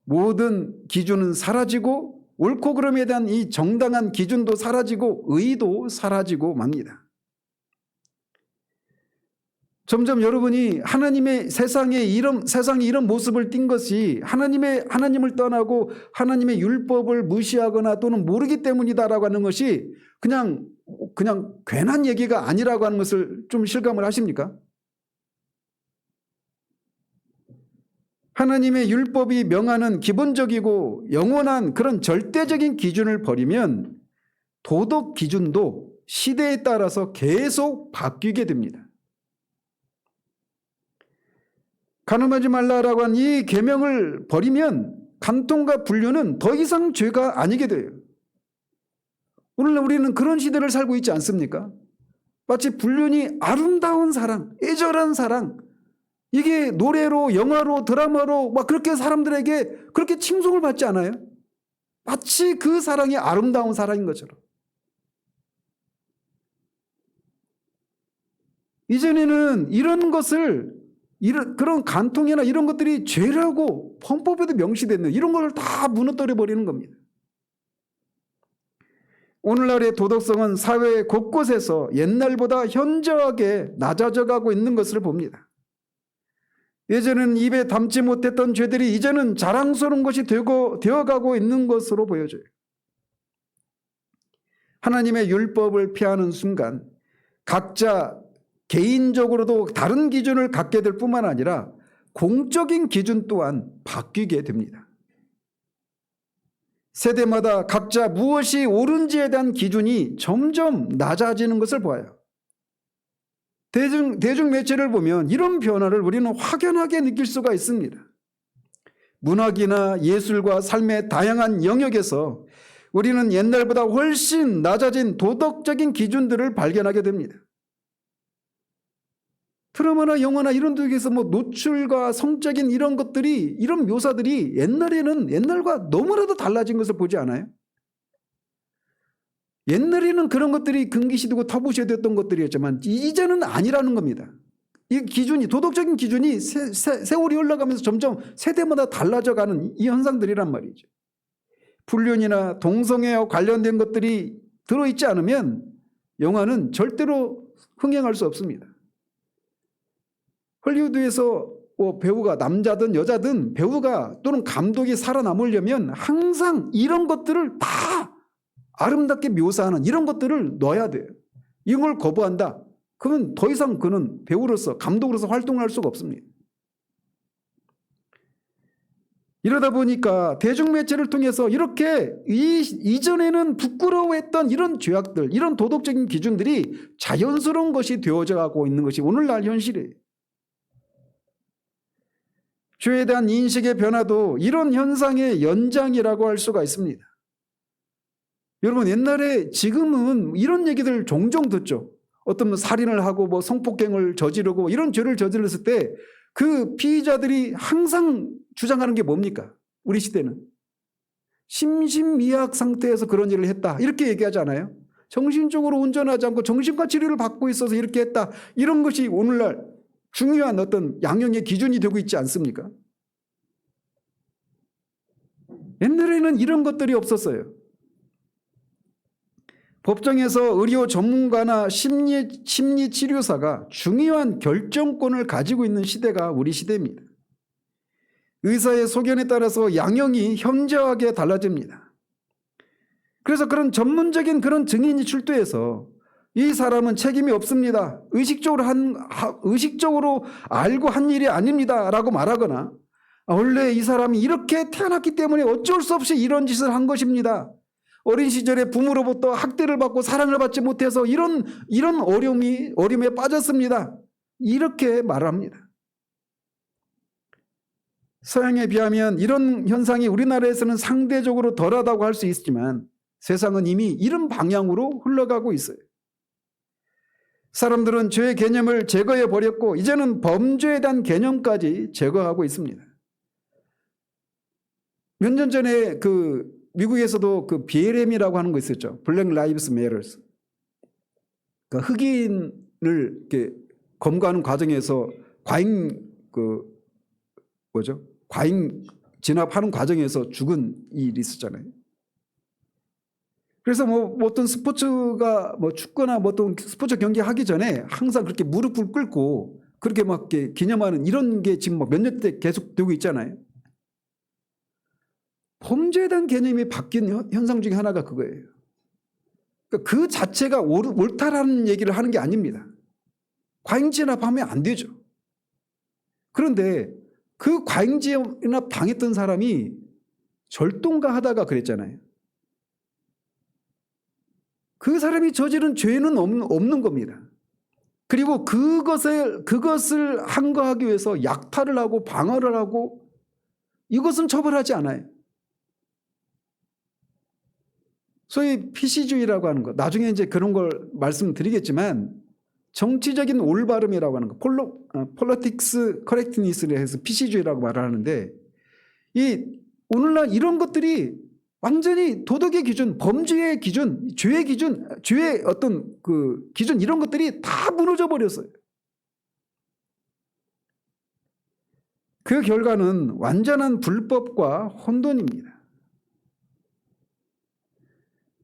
모든 기준은 사라지고 옳고 그름에 대한 이 정당한 기준도 사라지고 의도 사라지고 맙니다. 점점 여러분이 하나님의 세상에 이런 모습을 띈 것이 하나님을 떠나고 하나님의 율법을 무시하거나 또는 모르기 때문이다라고 하는 것이 그냥 괜한 얘기가 아니라고 하는 것을 좀 실감을 하십니까? 하나님의 율법이 명하는 기본적이고 영원한 그런 절대적인 기준을 버리면 도덕 기준도 시대에 따라서 계속 바뀌게 됩니다. 간음하지 말라라고 한 이 계명을 버리면 간통과 불륜은 더 이상 죄가 아니게 돼요. 오늘날 우리는 그런 시대를 살고 있지 않습니까? 마치 불륜이 아름다운 사랑, 애절한 사랑, 이게 노래로, 영화로, 드라마로 막 그렇게 사람들에게 그렇게 칭송을 받지 않아요? 마치 그 사랑이 아름다운 사랑인 것처럼. 이전에는 이런 것을 그런 간통이나 이런 것들이 죄라고 헌법에도 명시됐는 이런 걸 다 무너뜨려 버리는 겁니다. 오늘날의 도덕성은 사회 곳곳에서 옛날보다 현저하게 낮아져 가고 있는 것을 봅니다. 예전에는 입에 담지 못했던 죄들이 이제는 자랑스러운 것이 되어가고 있는 것으로 보여져요. 하나님의 율법을 피하는 순간 각자 개인적으로도 다른 기준을 갖게 될 뿐만 아니라 공적인 기준 또한 바뀌게 됩니다. 세대마다 각자 무엇이 옳은지에 대한 기준이 점점 낮아지는 것을 보아요. 대중 매체를 보면 이런 변화를 우리는 확연하게 느낄 수가 있습니다. 문학이나 예술과 삶의 다양한 영역에서 우리는 옛날보다 훨씬 낮아진 도덕적인 기준들을 발견하게 됩니다. 드라마나 영화나 이런 쪽에서 노출과 성적인 이런 것들이, 이런 묘사들이 옛날과 너무나도 달라진 것을 보지 않아요? 옛날에는 그런 것들이 금기시되고 타부시되었던 것들이었지만 이제는 아니라는 겁니다. 이 기준이, 도덕적인 기준이 세월이 흘러가면서 점점 세대마다 달라져가는 이 현상들이란 말이죠. 불륜이나 동성애와 관련된 것들이 들어있지 않으면 영화는 절대로 흥행할 수 없습니다. 헐리우드에서 배우가 남자든 여자든 배우가 또는 감독이 살아남으려면 항상 이런 것들을 다 아름답게 묘사하는 이런 것들을 넣어야 돼요. 이걸 거부한다. 그러면 더 이상 그는 배우로서 감독으로서 활동을 할 수가 없습니다. 이러다 보니까 대중매체를 통해서 이렇게 이전에는 부끄러워했던 이런 죄악들, 이런 도덕적인 기준들이 자연스러운 것이 되어져 가고 있는 것이 오늘날 현실이에요. 죄에 대한 인식의 변화도 이런 현상의 연장이라고 할 수가 있습니다. 여러분, 옛날에, 지금은 이런 얘기들 종종 듣죠. 어떤 살인을 하고 뭐 성폭행을 저지르고 이런 죄를 저질렀을 때 그 피의자들이 항상 주장하는 게 뭡니까? 우리 시대는 심신미약 상태에서 그런 일을 했다, 이렇게 얘기하지 않아요? 정신적으로 온전하지 않고 정신과 치료를 받고 있어서 이렇게 했다, 이런 것이 오늘날 중요한 어떤 양형의 기준이 되고 있지 않습니까? 옛날에는 이런 것들이 없었어요. 법정에서 의료 전문가나 심리치료사가 중요한 결정권을 가지고 있는 시대가 우리 시대입니다. 의사의 소견에 따라서 양형이 현저하게 달라집니다. 그래서 그런 전문적인 그런 증인이 출두해서 이 사람은 책임이 없습니다, 의식적으로 알고 한 일이 아닙니다 라고 말하거나, 원래 이 사람이 이렇게 태어났기 때문에 어쩔 수 없이 이런 짓을 한 것입니다, 어린 시절에 부모로부터 학대를 받고 사랑을 받지 못해서 이런 어려움에 빠졌습니다, 이렇게 말합니다. 서양에 비하면 이런 현상이 우리나라에서는 상대적으로 덜하다고 할 수 있지만 세상은 이미 이런 방향으로 흘러가고 있어요. 사람들은 죄의 개념을 제거해 버렸고 이제는 범죄에 대한 개념까지 제거하고 있습니다. 몇 년 전에 미국에서도 BLM이라고 하는 거 있었죠. Black Lives Matter. 그러니까 흑인을 이렇게 검거하는 과정에서 과잉 진압하는 과정에서 죽은 일이 있었잖아요. 그래서 어떤 스포츠가 축구나 어떤 스포츠 경기 하기 전에 항상 그렇게 무릎을 꿇고 그렇게 막 이렇게 기념하는 이런 게 지금 몇 년째 계속 되고 있잖아요. 범죄에 대한 개념이 바뀐 현상 중에 하나가 그거예요. 그러니까 그 자체가 옳다라는 얘기를 하는 게 아닙니다. 과잉 진압하면 안 되죠. 그런데 그 과잉 진압 당했던 사람이 절동가 하다가 그랬잖아요. 그 사람이 저지른 죄는 없는 겁니다. 그리고 그것을 항거하기 위해서 약탈을 하고 방어를 하고 이것은 처벌하지 않아요. 소위 PC주의라고 하는 것, 나중에 이제 그런 걸 말씀드리겠지만 정치적인 올바름이라고 하는 것, Politics Correctness를 해서 PC주의라고 말을 하는데, 오늘날 이런 것들이 완전히 도덕의 기준, 범죄의 기준, 죄의 기준, 죄의 어떤 기준, 이런 것들이 다 무너져 버렸어요. 그 결과는 완전한 불법과 혼돈입니다.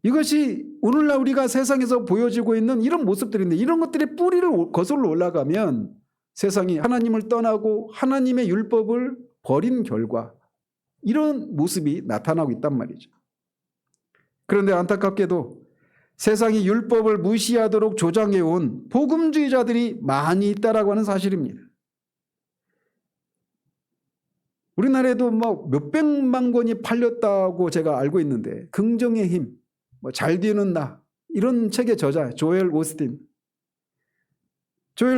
이것이 오늘날 우리가 세상에서 보여지고 있는 이런 모습들인데, 이런 것들이 뿌리를 거슬러 올라가면 세상이 하나님을 떠나고 하나님의 율법을 버린 결과 이런 모습이 나타나고 있단 말이죠. 그런데 안타깝게도 세상이 율법을 무시하도록 조장해온 복음주의자들이 많이 있다라고 하는 사실입니다. 우리나라에도 몇백만 권이 팔렸다고 제가 알고 있는데, 긍정의 힘, 잘 되는 나, 이런 책의 저자 조엘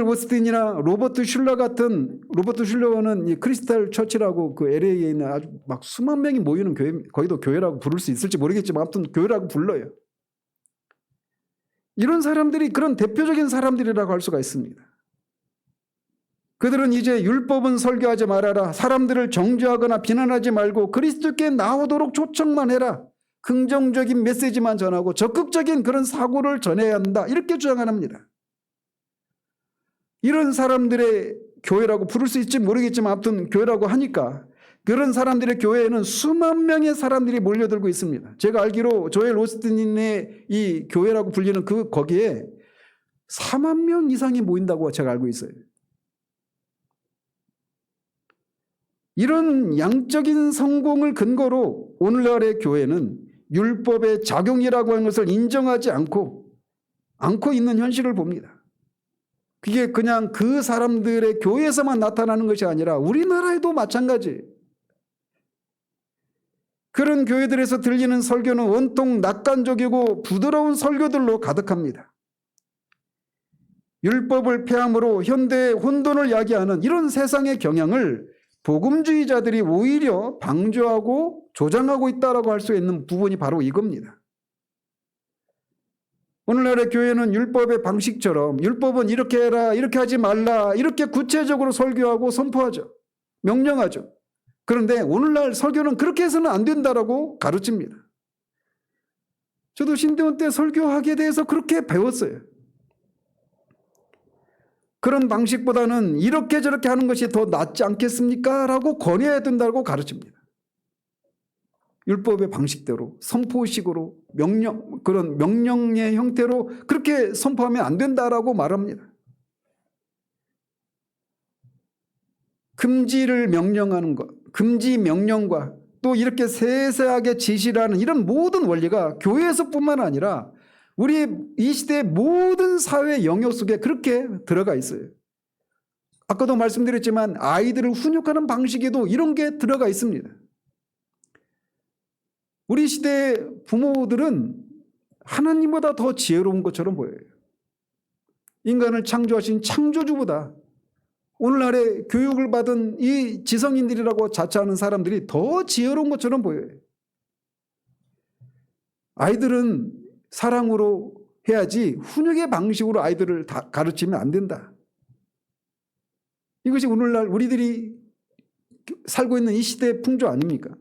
오스틴이나 로버트 슐러는 이 크리스탈 처치라고 LA에 있는 아주 수만 명이 모이는 교회, 거기도 교회라고 부를 수 있을지 모르겠지만 아무튼 교회라고 불러요. 이런 사람들이 그런 대표적인 사람들이라고 할 수가 있습니다. 그들은 이제 율법은 설교하지 말아라, 사람들을 정죄하거나 비난하지 말고 그리스도께 나오도록 초청만 해라, 긍정적인 메시지만 전하고 적극적인 그런 사고를 전해야 한다, 이렇게 주장합니다. 이런 사람들의 교회라고 부를 수 있을지 모르겠지만 아무튼 교회라고 하니까 그런 사람들의 교회에는 수만 명의 사람들이 몰려들고 있습니다. 제가 알기로 조엘 오스틴의 이 교회라고 불리는 거기에 4만 명 이상이 모인다고 제가 알고 있어요. 이런 양적인 성공을 근거로 오늘날의 교회는 율법의 작용이라고 하는 것을 인정하지 않고 있는 현실을 봅니다. 그게 그냥 그 사람들의 교회에서만 나타나는 것이 아니라 우리나라에도 마찬가지예요. 그런 교회들에서 들리는 설교는 온통 낙관적이고 부드러운 설교들로 가득합니다. 율법을 폐함으로 현대의 혼돈을 야기하는 이런 세상의 경향을 복음주의자들이 오히려 방조하고 조장하고 있다고 할 수 있는 부분이 바로 이겁니다. 오늘날의 교회는 율법의 방식처럼 율법은 이렇게 해라, 이렇게 하지 말라, 이렇게 구체적으로 설교하고 선포하죠. 명령하죠. 그런데 오늘날 설교는 그렇게 해서는 안 된다라고 가르칩니다. 저도 신대원 때 설교하기에 대해서 그렇게 배웠어요. 그런 방식보다는 이렇게 저렇게 하는 것이 더 낫지 않겠습니까? 라고 권해야 된다고 가르칩니다. 율법의 방식대로, 선포식으로, 그런 명령의 형태로 그렇게 선포하면 안 된다라고 말합니다. 금지를 명령하는 것, 금지 명령과 또 이렇게 세세하게 지시를 하는 이런 모든 원리가 교회에서뿐만 아니라 우리 이 시대의 모든 사회 영역 속에 그렇게 들어가 있어요. 아까도 말씀드렸지만 아이들을 훈육하는 방식에도 이런 게 들어가 있습니다. 우리 시대의 부모들은 하나님보다 더 지혜로운 것처럼 보여요. 인간을 창조하신 창조주보다 오늘날의 교육을 받은 이 지성인들이라고 자처하는 사람들이 더 지혜로운 것처럼 보여요. 아이들은 사랑으로 해야지 훈육의 방식으로 아이들을 다 가르치면 안 된다. 이것이 오늘날 우리들이 살고 있는 이 시대의 풍조 아닙니까?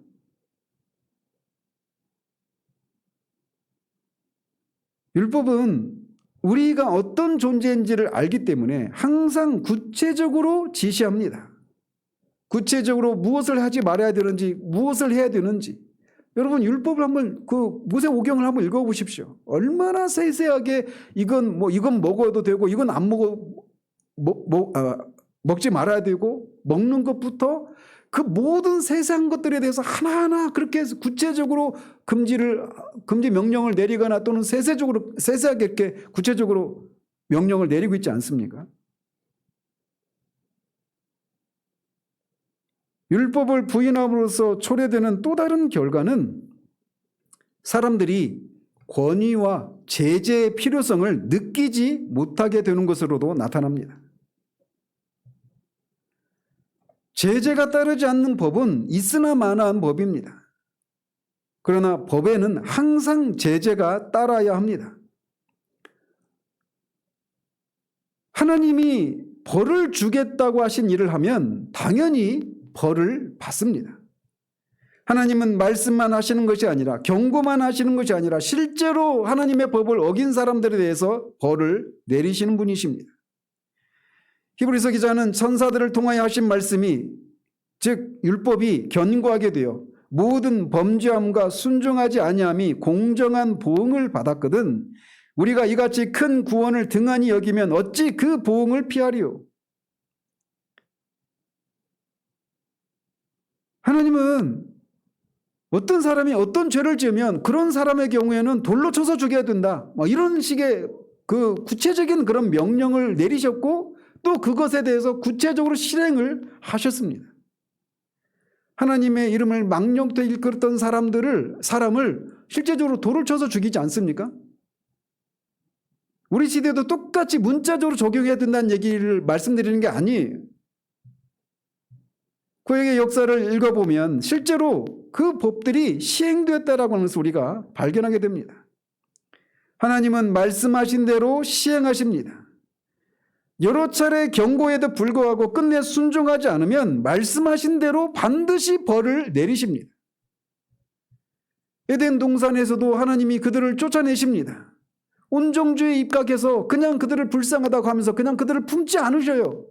율법은 우리가 어떤 존재인지를 알기 때문에 항상 구체적으로 지시합니다. 구체적으로 무엇을 하지 말아야 되는지, 무엇을 해야 되는지. 여러분 율법을 한번 모세오경을 한번 읽어보십시오. 얼마나 세세하게 이건 먹어도 되고 이건 안 먹지 말아야 되고 먹는 것부터 그 모든 세세한 것들에 대해서 하나하나 그렇게 구체적으로 금지 명령을 내리거나 또는 세세하게 이렇게 구체적으로 명령을 내리고 있지 않습니까? 율법을 부인함으로써 초래되는 또 다른 결과는 사람들이 권위와 제재의 필요성을 느끼지 못하게 되는 것으로도 나타납니다. 제재가 따르지 않는 법은 있으나 마나한 법입니다. 그러나 법에는 항상 제재가 따라야 합니다. 하나님이 벌을 주겠다고 하신 일을 하면 당연히 벌을 받습니다. 하나님은 말씀만 하시는 것이 아니라 경고만 하시는 것이 아니라 실제로 하나님의 법을 어긴 사람들에 대해서 벌을 내리시는 분이십니다. 히브리서 기자는 천사들을 통하여 하신 말씀이 즉 율법이 견고하게 되어 모든 범죄함과 순종하지 아니함이 공정한 보응을 받았거든 우리가 이같이 큰 구원을 등한히 여기면 어찌 그 보응을 피하리요. 하나님은 어떤 사람이 어떤 죄를 지으면 그런 사람의 경우에는 돌로 쳐서 죽여야 된다. 이런 식의 그 구체적인 그런 명령을 내리셨고 또 그것에 대해서 구체적으로 실행을 하셨습니다. 하나님의 이름을 망령되게 일컬었던 사람을 실제적으로 돌을 쳐서 죽이지 않습니까? 우리 시대도 똑같이 문자적으로 적용해야 된다는 얘기를 말씀드리는 게 아니에요. 구약의 역사를 읽어보면 실제로 그 법들이 시행되었다라고 하는 것을 우리가 발견하게 됩니다. 하나님은 말씀하신 대로 시행하십니다. 여러 차례 경고에도 불구하고 끝내 순종하지 않으면 말씀하신 대로 반드시 벌을 내리십니다. 에덴 동산에서도 하나님이 그들을 쫓아내십니다. 온정주의에 입각해서 그냥 그들을 불쌍하다고 하면서 그냥 그들을 품지 않으셔요.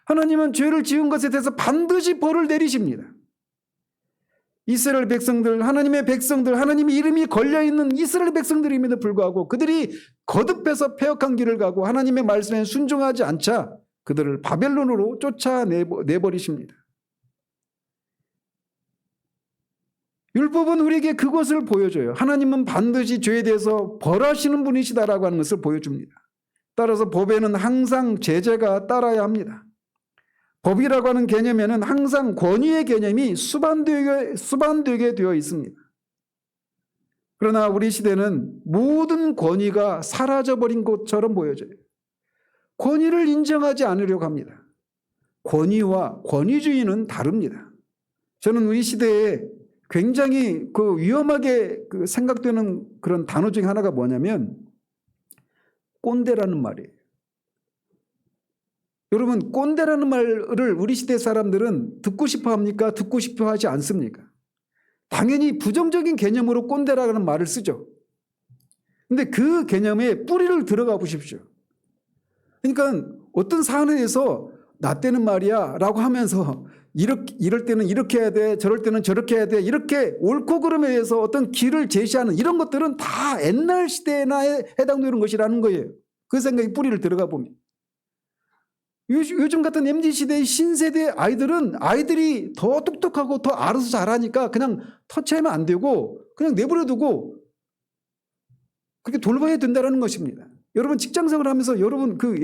하나님은 죄를 지은 것에 대해서 반드시 벌을 내리십니다. 이스라엘 백성들, 하나님의 백성들, 하나님의 이름이 걸려있는 이스라엘 백성들임에도 불구하고 그들이 거듭해서 패역한 길을 가고 하나님의 말씀에 순종하지 않자 그들을 바벨론으로 쫓아내버리십니다. 율법은 우리에게 그것을 보여줘요. 하나님은 반드시 죄에 대해서 벌하시는 분이시다라고 하는 것을 보여줍니다. 따라서 법에는 항상 제재가 따라야 합니다. 법이라고 하는 개념에는 항상 권위의 개념이 수반되게 되어 있습니다. 그러나 우리 시대는 모든 권위가 사라져버린 것처럼 보여져요. 권위를 인정하지 않으려고 합니다. 권위와 권위주의는 다릅니다. 저는 우리 시대에 굉장히 위험하게 생각되는 그런 단어 중에 하나가 뭐냐면 꼰대라는 말이에요. 여러분, 꼰대라는 말을 우리 시대 사람들은 듣고 싶어 합니까? 듣고 싶어 하지 않습니까? 당연히 부정적인 개념으로 꼰대라는 말을 쓰죠. 근데 그 개념에 뿌리를 들어가 보십시오. 그러니까 어떤 사안에 대해서 나 때는 말이야 라고 하면서 이럴 때는 이렇게 해야 돼, 저럴 때는 저렇게 해야 돼, 이렇게 옳고 그름에 대해서 어떤 길을 제시하는 이런 것들은 다 옛날 시대나 해당되는 것이라는 거예요. 그 생각이 뿌리를 들어가 보면. 요즘 같은 MZ시대의 신세대 아이들이 더 똑똑하고 더 알아서 잘하니까 그냥 터치하면 안 되고 그냥 내버려 두고 그렇게 돌봐야 된다는 것입니다. 여러분 직장생활 하면서 여러분 그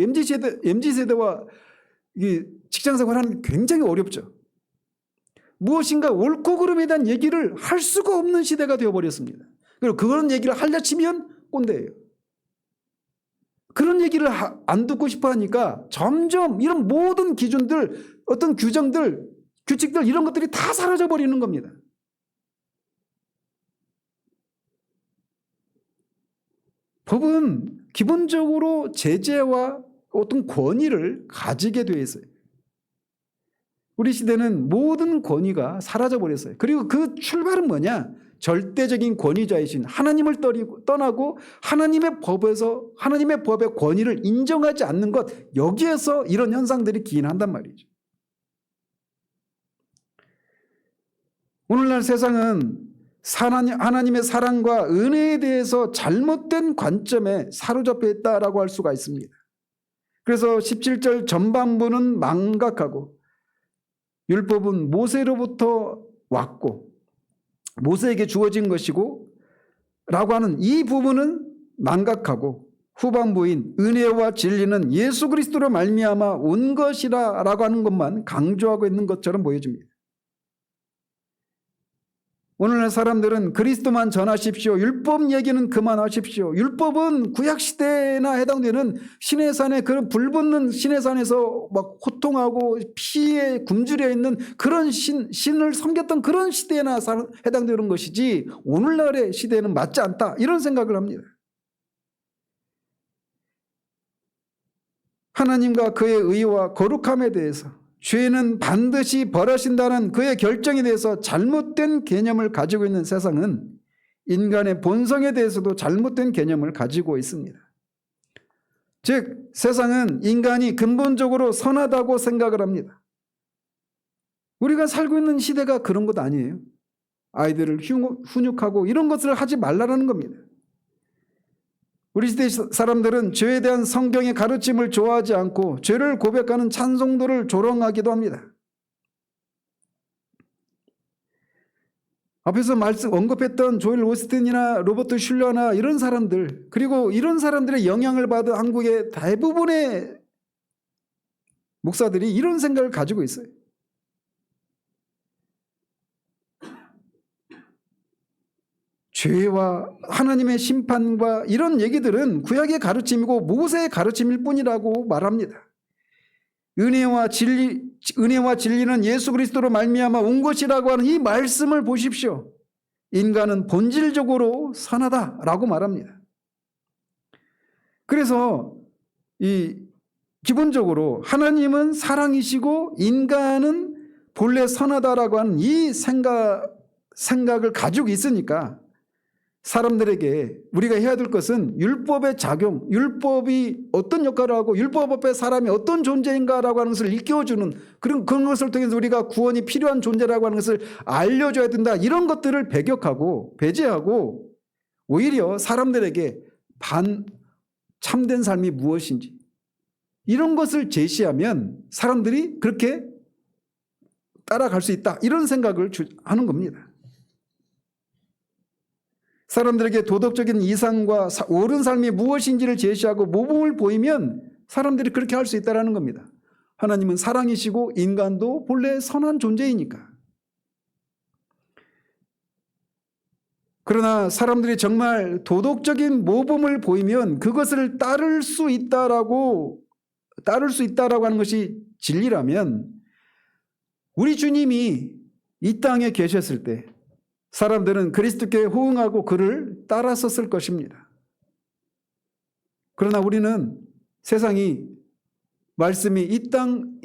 MZ세대와 직장생활 하는 게 굉장히 어렵죠. 무엇인가 옳고 그름에 대한 얘기를 할 수가 없는 시대가 되어버렸습니다. 그리고 그런 얘기를 하려 치면 꼰대예요. 그런 얘기를 안 듣고 싶어 하니까 점점 이런 모든 기준들, 어떤 규정들, 규칙들 이런 것들이 다 사라져 버리는 겁니다. 법은 기본적으로 제재와 어떤 권위를 가지게 되어 있어요. 우리 시대는 모든 권위가 사라져 버렸어요. 그리고 그 출발은 뭐냐? 절대적인 권위자이신 하나님을 떠나고 하나님의 법의 권위를 인정하지 않는 것, 여기에서 이런 현상들이 기인한단 말이죠. 오늘날 세상은 하나님의 사랑과 은혜에 대해서 잘못된 관점에 사로잡혀 있다라고 할 수가 있습니다. 그래서 17절 전반부는 망각하고 율법은 모세로부터 왔고 모세에게 주어진 것이고 라고 하는 이 부분은 망각하고 후반부인 은혜와 진리는 예수 그리스도로 말미암아 온 것이라 라고 하는 것만 강조하고 있는 것처럼 보여집니다. 오늘날 사람들은 그리스도만 전하십시오. 율법 얘기는 그만하십시오. 율법은 구약시대나 해당되는 시내산에 그런 불붙는 시내산에서 막 호통하고 피에 굶주려 있는 그런 신을 섬겼던 그런 시대나 해당되는 것이지 오늘날의 시대는 맞지 않다. 이런 생각을 합니다. 하나님과 그의 의와 거룩함에 대해서 죄는 반드시 벌하신다는 그의 결정에 대해서 잘못된 개념을 가지고 있는 세상은 인간의 본성에 대해서도 잘못된 개념을 가지고 있습니다. 즉 세상은 인간이 근본적으로 선하다고 생각을 합니다. 우리가 살고 있는 시대가 그런 것 아니에요. 아이들을 훈육하고 이런 것을 하지 말라는 겁니다. 우리 시대 사람들은 죄에 대한 성경의 가르침을 좋아하지 않고 죄를 고백하는 찬송도를 조롱하기도 합니다. 앞에서 언급했던 조엘 오스틴이나 로버트 슐러나 이런 사람들, 그리고 이런 사람들의 영향을 받은 한국의 대부분의 목사들이 이런 생각을 가지고 있어요. 죄와 하나님의 심판과 이런 얘기들은 구약의 가르침이고 모세의 가르침일 뿐이라고 말합니다. 은혜와 진리는 예수 그리스도로 말미암아 온 것이라고 하는 이 말씀을 보십시오. 인간은 본질적으로 선하다라고 말합니다. 그래서 기본적으로 하나님은 사랑이시고 인간은 본래 선하다라고 하는 이 생각을 가지고 있으니까 사람들에게 우리가 해야 될 것은 율법의 작용, 율법이 어떤 역할을 하고 율법 앞에 사람이 어떤 존재인가라고 하는 것을 일깨워주는 그런 것을 통해서 우리가 구원이 필요한 존재라고 하는 것을 알려줘야 된다. 이런 것들을 배제하고 오히려 사람들에게 참된 삶이 무엇인지 이런 것을 제시하면 사람들이 그렇게 따라갈 수 있다. 이런 생각을 하는 겁니다. 사람들에게 도덕적인 이상과 옳은 삶이 무엇인지를 제시하고 모범을 보이면 사람들이 그렇게 할 수 있다는 겁니다. 하나님은 사랑이시고 인간도 본래 선한 존재이니까. 그러나 사람들이 정말 도덕적인 모범을 보이면 그것을 따를 수 있다라고 하는 것이 진리라면 우리 주님이 이 땅에 계셨을 때 사람들은 그리스도께 호응하고 그를 따랐었을 것입니다. 그러나 우리는 세상이 말씀이 이 땅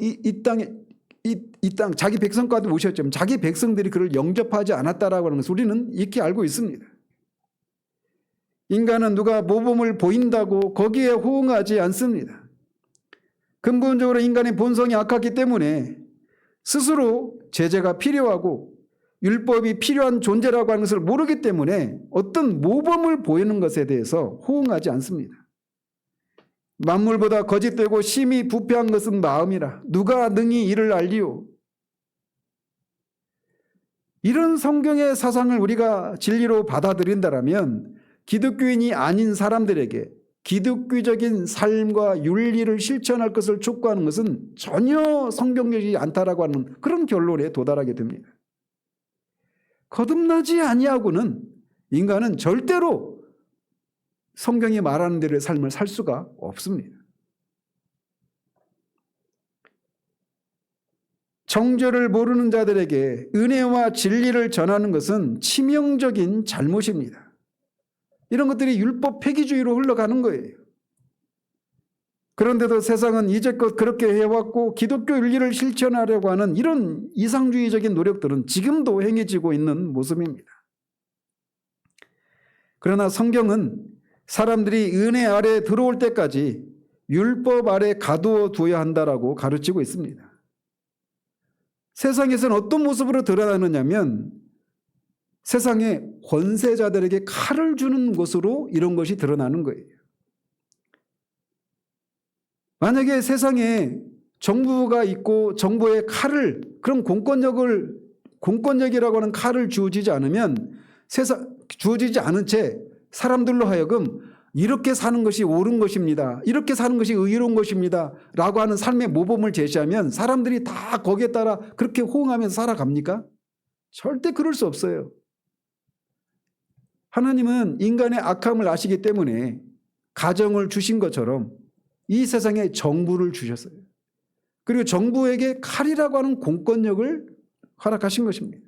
자기 백성까지 오셨지만 자기 백성들이 그를 영접하지 않았다라고 하는 것을 우리는 익히 알고 있습니다. 인간은 누가 모범을 보인다고 거기에 호응하지 않습니다. 근본적으로 인간의 본성이 악하기 때문에 스스로 제재가 필요하고 율법이 필요한 존재라고 하는 것을 모르기 때문에 어떤 모범을 보이는 것에 대해서 호응하지 않습니다. 만물보다 거짓되고 심히 부패한 것은 마음이라 누가 능히 이를 알리오. 이런 성경의 사상을 우리가 진리로 받아들인다면 기독교인이 아닌 사람들에게 기독교적인 삶과 윤리를 실천할 것을 촉구하는 것은 전혀 성경적이지 않다라고 하는 그런 결론에 도달하게 됩니다. 거듭나지 아니하고는 인간은 절대로 성경이 말하는 대로의 삶을 살 수가 없습니다. 정죄를 모르는 자들에게 은혜와 진리를 전하는 것은 치명적인 잘못입니다. 이런 것들이 율법 폐기주의로 흘러가는 거예요. 그런데도 세상은 이제껏 그렇게 해왔고 기독교 윤리를 실천하려고 하는 이런 이상주의적인 노력들은 지금도 행해지고 있는 모습입니다. 그러나 성경은 사람들이 은혜 아래 들어올 때까지 율법 아래 가두어 두어야 한다라고 가르치고 있습니다. 세상에서는 어떤 모습으로 드러나느냐면 세상의 권세자들에게 칼을 주는 것으로 이런 것이 드러나는 거예요. 만약에 세상에 정부가 있고 정부의 칼을 그런 공권력이라고 하는 칼을 주어지지 않으면 주어지지 않은 채 사람들로 하여금 이렇게 사는 것이 옳은 것입니다. 이렇게 사는 것이 의로운 것입니다. 라고 하는 삶의 모범을 제시하면 사람들이 다 거기에 따라 그렇게 호응하면서 살아갑니까? 절대 그럴 수 없어요. 하나님은 인간의 악함을 아시기 때문에 가정을 주신 것처럼 이 세상에 정부를 주셨어요. 그리고 정부에게 칼이라고 하는 공권력을 허락하신 것입니다.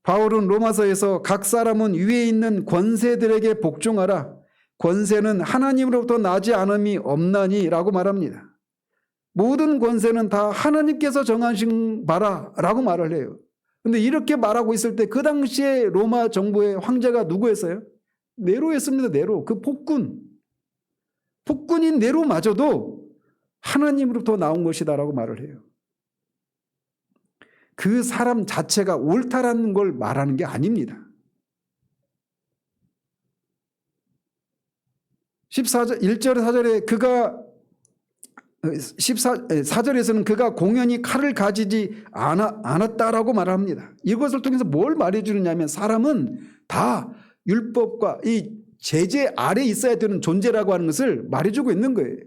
바울은 로마서에서 각 사람은 위에 있는 권세들에게 복종하라. 권세는 하나님으로부터 나지 않음이 없나니 라고 말합니다. 모든 권세는 다 하나님께서 정하신 바라 라고 말을 해요. 그런데 이렇게 말하고 있을 때 그 당시에 로마 정부의 황제가 누구였어요? 네로였습니다. 네로. 그 폭군인 네로마저도 하나님으로부터 나온 것이다라고 말을 해요. 그 사람 자체가 옳다라는 걸 말하는 게 아닙니다. 1절에 4절에 그가 4절에서는 그가 공연히 칼을 가지지 않았다라고 말합니다. 이것을 통해서 뭘 말해주느냐면 사람은 다 율법과 이 제재 아래 있어야 되는 존재라고 하는 것을 말해주고 있는 거예요.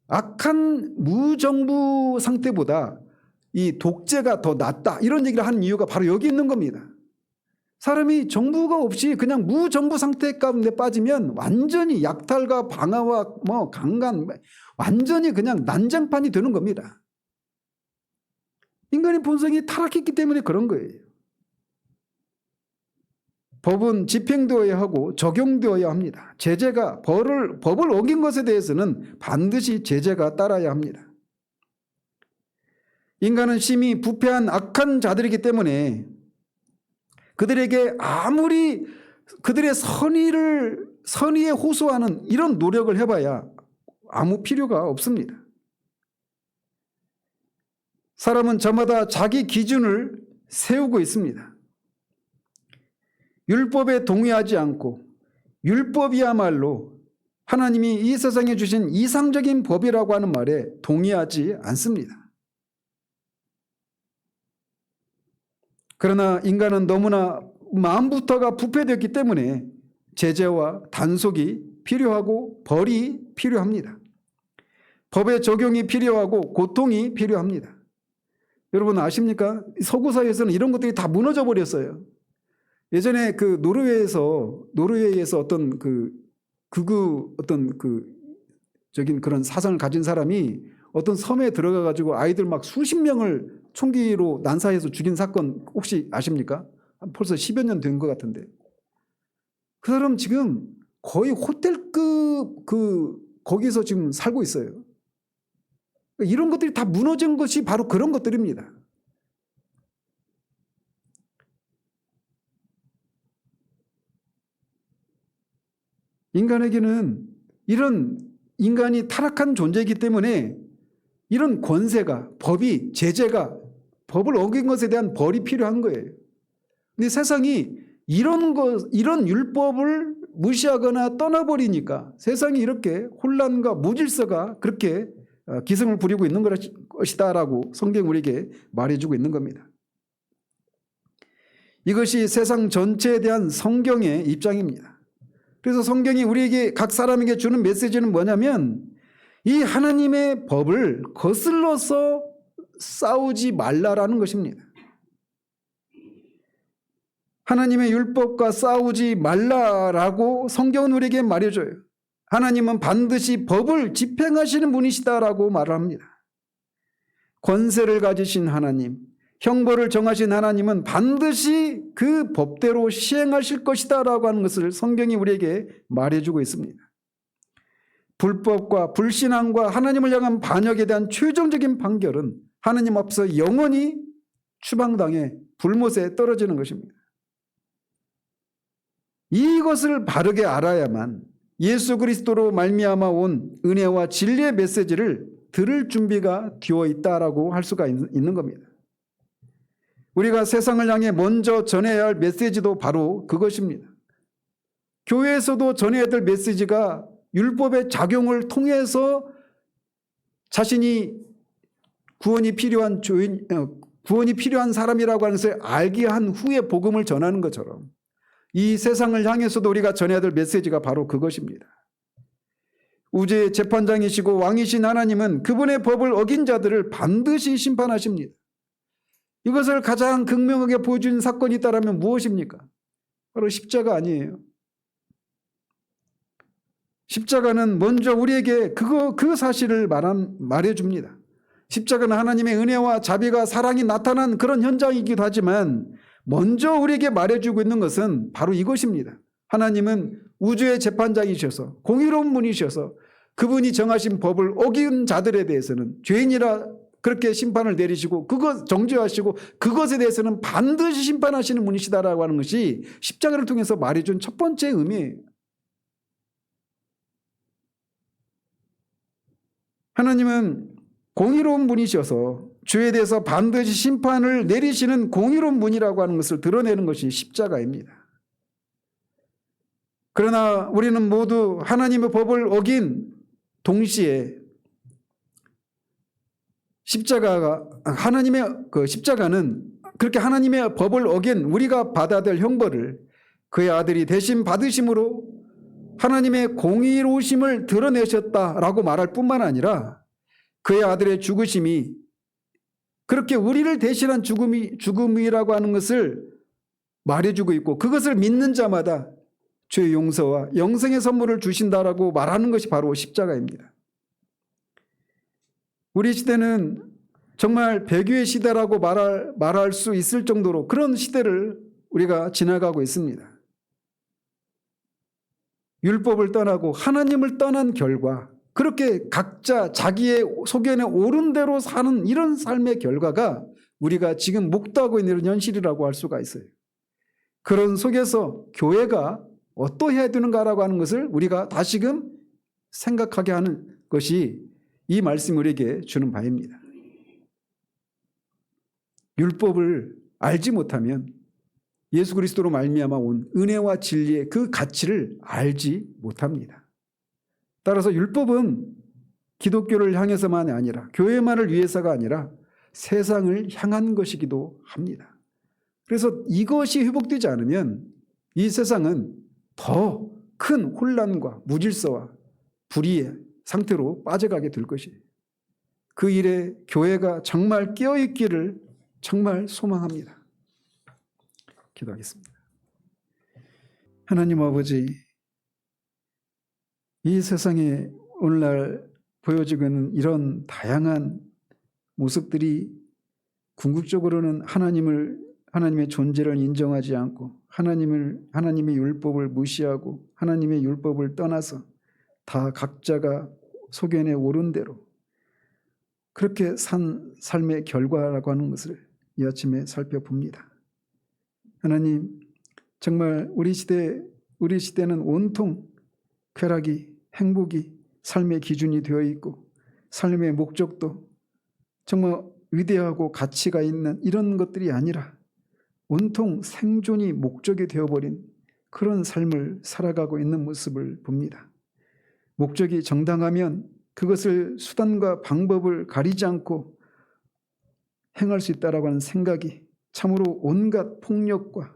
악한 무정부 상태보다 이 독재가 더 낫다 이런 얘기를 하는 이유가 바로 여기 있는 겁니다. 사람이 정부가 없이 그냥 무정부 상태 가운데 빠지면 완전히 약탈과 방화와 강간 완전히 그냥 난장판이 되는 겁니다. 인간의 본성이 타락했기 때문에 그런 거예요. 법은 집행되어야 하고 적용되어야 합니다. 제재가 법을 어긴 것에 대해서는 반드시 제재가 따라야 합니다. 인간은 심히 부패한 악한 자들이기 때문에 그들에게 아무리 그들의 선의에 호소하는 이런 노력을 해봐야 아무 필요가 없습니다. 사람은 저마다 자기 기준을 세우고 있습니다. 율법에 동의하지 않고 율법이야말로 하나님이 이 세상에 주신 이상적인 법이라고 하는 말에 동의하지 않습니다. 그러나 인간은 너무나 마음부터가 부패되었기 때문에 제재와 단속이 필요하고 벌이 필요합니다. 법의 적용이 필요하고 고통이 필요합니다. 여러분 아십니까? 서구 사회에서는 이런 것들이 다 무너져 버렸어요. 예전에 그 노르웨이에서 어떤 적인 그런 사상을 가진 사람이 어떤 섬에 들어가 가지고 아이들 막 수십 명을 총기로 난사해서 죽인 사건 혹시 아십니까? 벌써 10여 년 된 것 같은데. 그 사람 지금 거의 호텔급 거기서 지금 살고 있어요. 이런 것들이 다 무너진 것이 바로 그런 것들입니다. 인간에게는 이런 인간이 타락한 존재이기 때문에 이런 권세가, 법이, 제재가, 법을 어긴 것에 대한 벌이 필요한 거예요. 근데 세상이 이런 율법을 무시하거나 떠나버리니까 세상이 이렇게 혼란과 무질서가 그렇게 기승을 부리고 있는 것이다라고 성경이 우리에게 말해주고 있는 겁니다. 이것이 세상 전체에 대한 성경의 입장입니다. 그래서 성경이 우리에게 각 사람에게 주는 메시지는 뭐냐면 이 하나님의 법을 거슬러서 싸우지 말라라는 것입니다. 하나님의 율법과 싸우지 말라라고 성경은 우리에게 말해줘요. 하나님은 반드시 법을 집행하시는 분이시다라고 말을 합니다. 권세를 가지신 하나님, 형벌을 정하신 하나님은 반드시 그 법대로 시행하실 것이다라고 하는 것을 성경이 우리에게 말해주고 있습니다. 불법과 불신앙과 하나님을 향한 반역에 대한 최종적인 판결은 하나님 앞에서 영원히 추방당해 불못에 떨어지는 것입니다. 이것을 바르게 알아야만 예수 그리스도로 말미암아 온 은혜와 진리의 메시지를 들을 준비가 되어 있다라고 할 수가 있는 겁니다. 우리가 세상을 향해 먼저 전해야 할 메시지도 바로 그것입니다. 교회에서도 전해야 될 메시지가 율법의 작용을 통해서 자신이 구원이 필요한 사람이라고 하는 것을 알게 한 후에 복음을 전하는 것처럼 이 세상을 향해서도 우리가 전해야 될 메시지가 바로 그것입니다. 우주의 재판장이시고 왕이신 하나님은 그분의 법을 어긴 자들을 반드시 심판하십니다. 이것을 가장 극명하게 보여준 사건이 있다면 무엇입니까? 바로 십자가 아니에요. 십자가는 먼저 우리에게 그 사실을 말해줍니다. 십자가는 하나님의 은혜와 자비가 사랑이 나타난 그런 현장이기도 하지만 먼저 우리에게 말해주고 있는 것은 바로 이것입니다. 하나님은 우주의 재판장이셔서 공의로운 분이셔서 그분이 정하신 법을 어긴 자들에 대해서는 죄인이라 그렇게 심판을 내리시고 그것 정죄하시고 그것에 대해서는 반드시 심판하시는 분이시다라고 하는 것이 십자가를 통해서 말해준 첫 번째 의미예요. 하나님은 공의로운 분이셔서 죄에 대해서 반드시 심판을 내리시는 공의로운 분이라고 하는 것을 드러내는 것이 십자가입니다. 그러나 우리는 모두 하나님의 법을 어긴 동시에 십자가는 그렇게 하나님의 법을 어긴 우리가 받아야 될 형벌을 그의 아들이 대신 받으심으로 하나님의 공의로우심을 드러내셨다라고 말할 뿐만 아니라 그의 아들의 죽으심이 그렇게 우리를 대신한 죽음이라고 하는 것을 말해주고 있고 그것을 믿는 자마다 죄의 용서와 영생의 선물을 주신다라고 말하는 것이 바로 십자가입니다. 우리 시대는 정말 배교의 시대라고 말할 수 있을 정도로 그런 시대를 우리가 지나가고 있습니다. 율법을 떠나고 하나님을 떠난 결과 그렇게 각자 자기의 소견에 옳은 대로 사는 이런 삶의 결과가 우리가 지금 목도하고 있는 이런 현실이라고 할 수가 있어요. 그런 속에서 교회가 어떠해야 되는가라고 하는 것을 우리가 다시금 생각하게 하는 것이 이 말씀이 우리에게 주는 바입니다. 율법을 알지 못하면 예수 그리스도로 말미암아 온 은혜와 진리의 그 가치를 알지 못합니다. 따라서 율법은 기독교를 향해서만이 아니라 교회만을 위해서가 아니라 세상을 향한 것이기도 합니다. 그래서 이것이 회복되지 않으면 이 세상은 더 큰 혼란과 무질서와 불의에 상태로 빠져가게 될 것이에요. 그 일에 교회가 정말 깨어있기를 정말 소망합니다. 기도하겠습니다. 하나님 아버지, 이 세상에 오늘날 보여지고 있는 이런 다양한 모습들이 궁극적으로는 하나님의 존재를 인정하지 않고 하나님의 율법을 무시하고 하나님의 율법을 떠나서 다 각자가 소견에 오른 대로 그렇게 산 삶의 결과라고 하는 것을 이 아침에 살펴봅니다. 하나님, 정말 우리 시대는 온통 쾌락이, 행복이 삶의 기준이 되어 있고 삶의 목적도 정말 위대하고 가치가 있는 이런 것들이 아니라 온통 생존이 목적이 되어버린 그런 삶을 살아가고 있는 모습을 봅니다. 목적이 정당하면 그것을 수단과 방법을 가리지 않고 행할 수 있다라고 하는 생각이 참으로 온갖 폭력과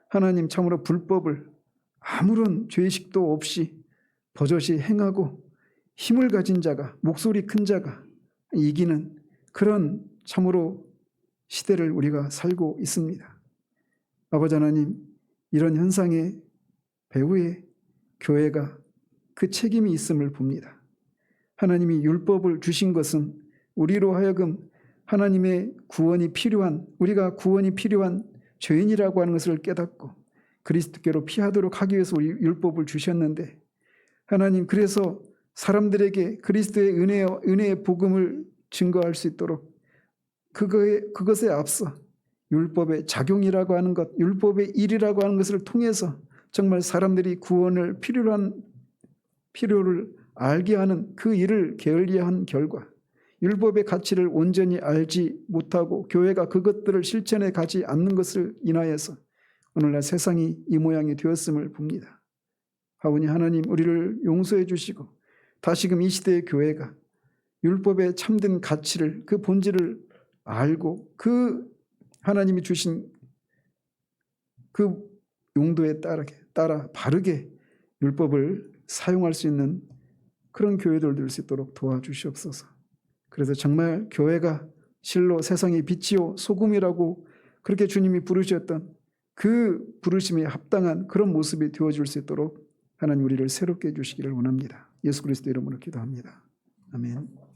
하나님 참으로 불법을 아무런 죄의식도 없이 버젓이 행하고 힘을 가진 자가, 목소리 큰 자가 이기는 그런 참으로 시대를 우리가 살고 있습니다. 아버지 하나님, 이런 현상의 배후에 교회가 그 책임이 있음을 봅니다. 하나님이 율법을 주신 것은 우리로 하여금 하나님의 구원이 필요한, 우리가 구원이 필요한 죄인이라고 하는 것을 깨닫고 그리스도께로 피하도록 하기 위해서 우리 율법을 주셨는데, 하나님, 그래서 사람들에게 그리스도의 은혜의 복음을 증거할 수 있도록 그것에 앞서 율법의 작용이라고 하는 것, 율법의 일이라고 하는 것을 통해서 정말 사람들이 구원을 필요를 알게 하는 그 일을 게을리한 결과 율법의 가치를 온전히 알지 못하고 교회가 그것들을 실천해 가지 않는 것을 인하여서 오늘날 세상이 이 모양이 되었음을 봅니다. 하오니 하나님, 우리를 용서해 주시고 다시금 이 시대의 교회가 율법의 참된 가치를, 그 본질을 알고 그 하나님이 주신 그 용도에 따라 바르게 율법을 사용할 수 있는 그런 교회들 될 수 있도록 도와주시옵소서. 그래서 정말 교회가 실로 세상의 빛이요 소금이라고 그렇게 주님이 부르셨던 그 부르심에 합당한 그런 모습이 되어줄 수 있도록 하나님 우리를 새롭게 해주시기를 원합니다. 예수 그리스도 이름으로 기도합니다. 아멘.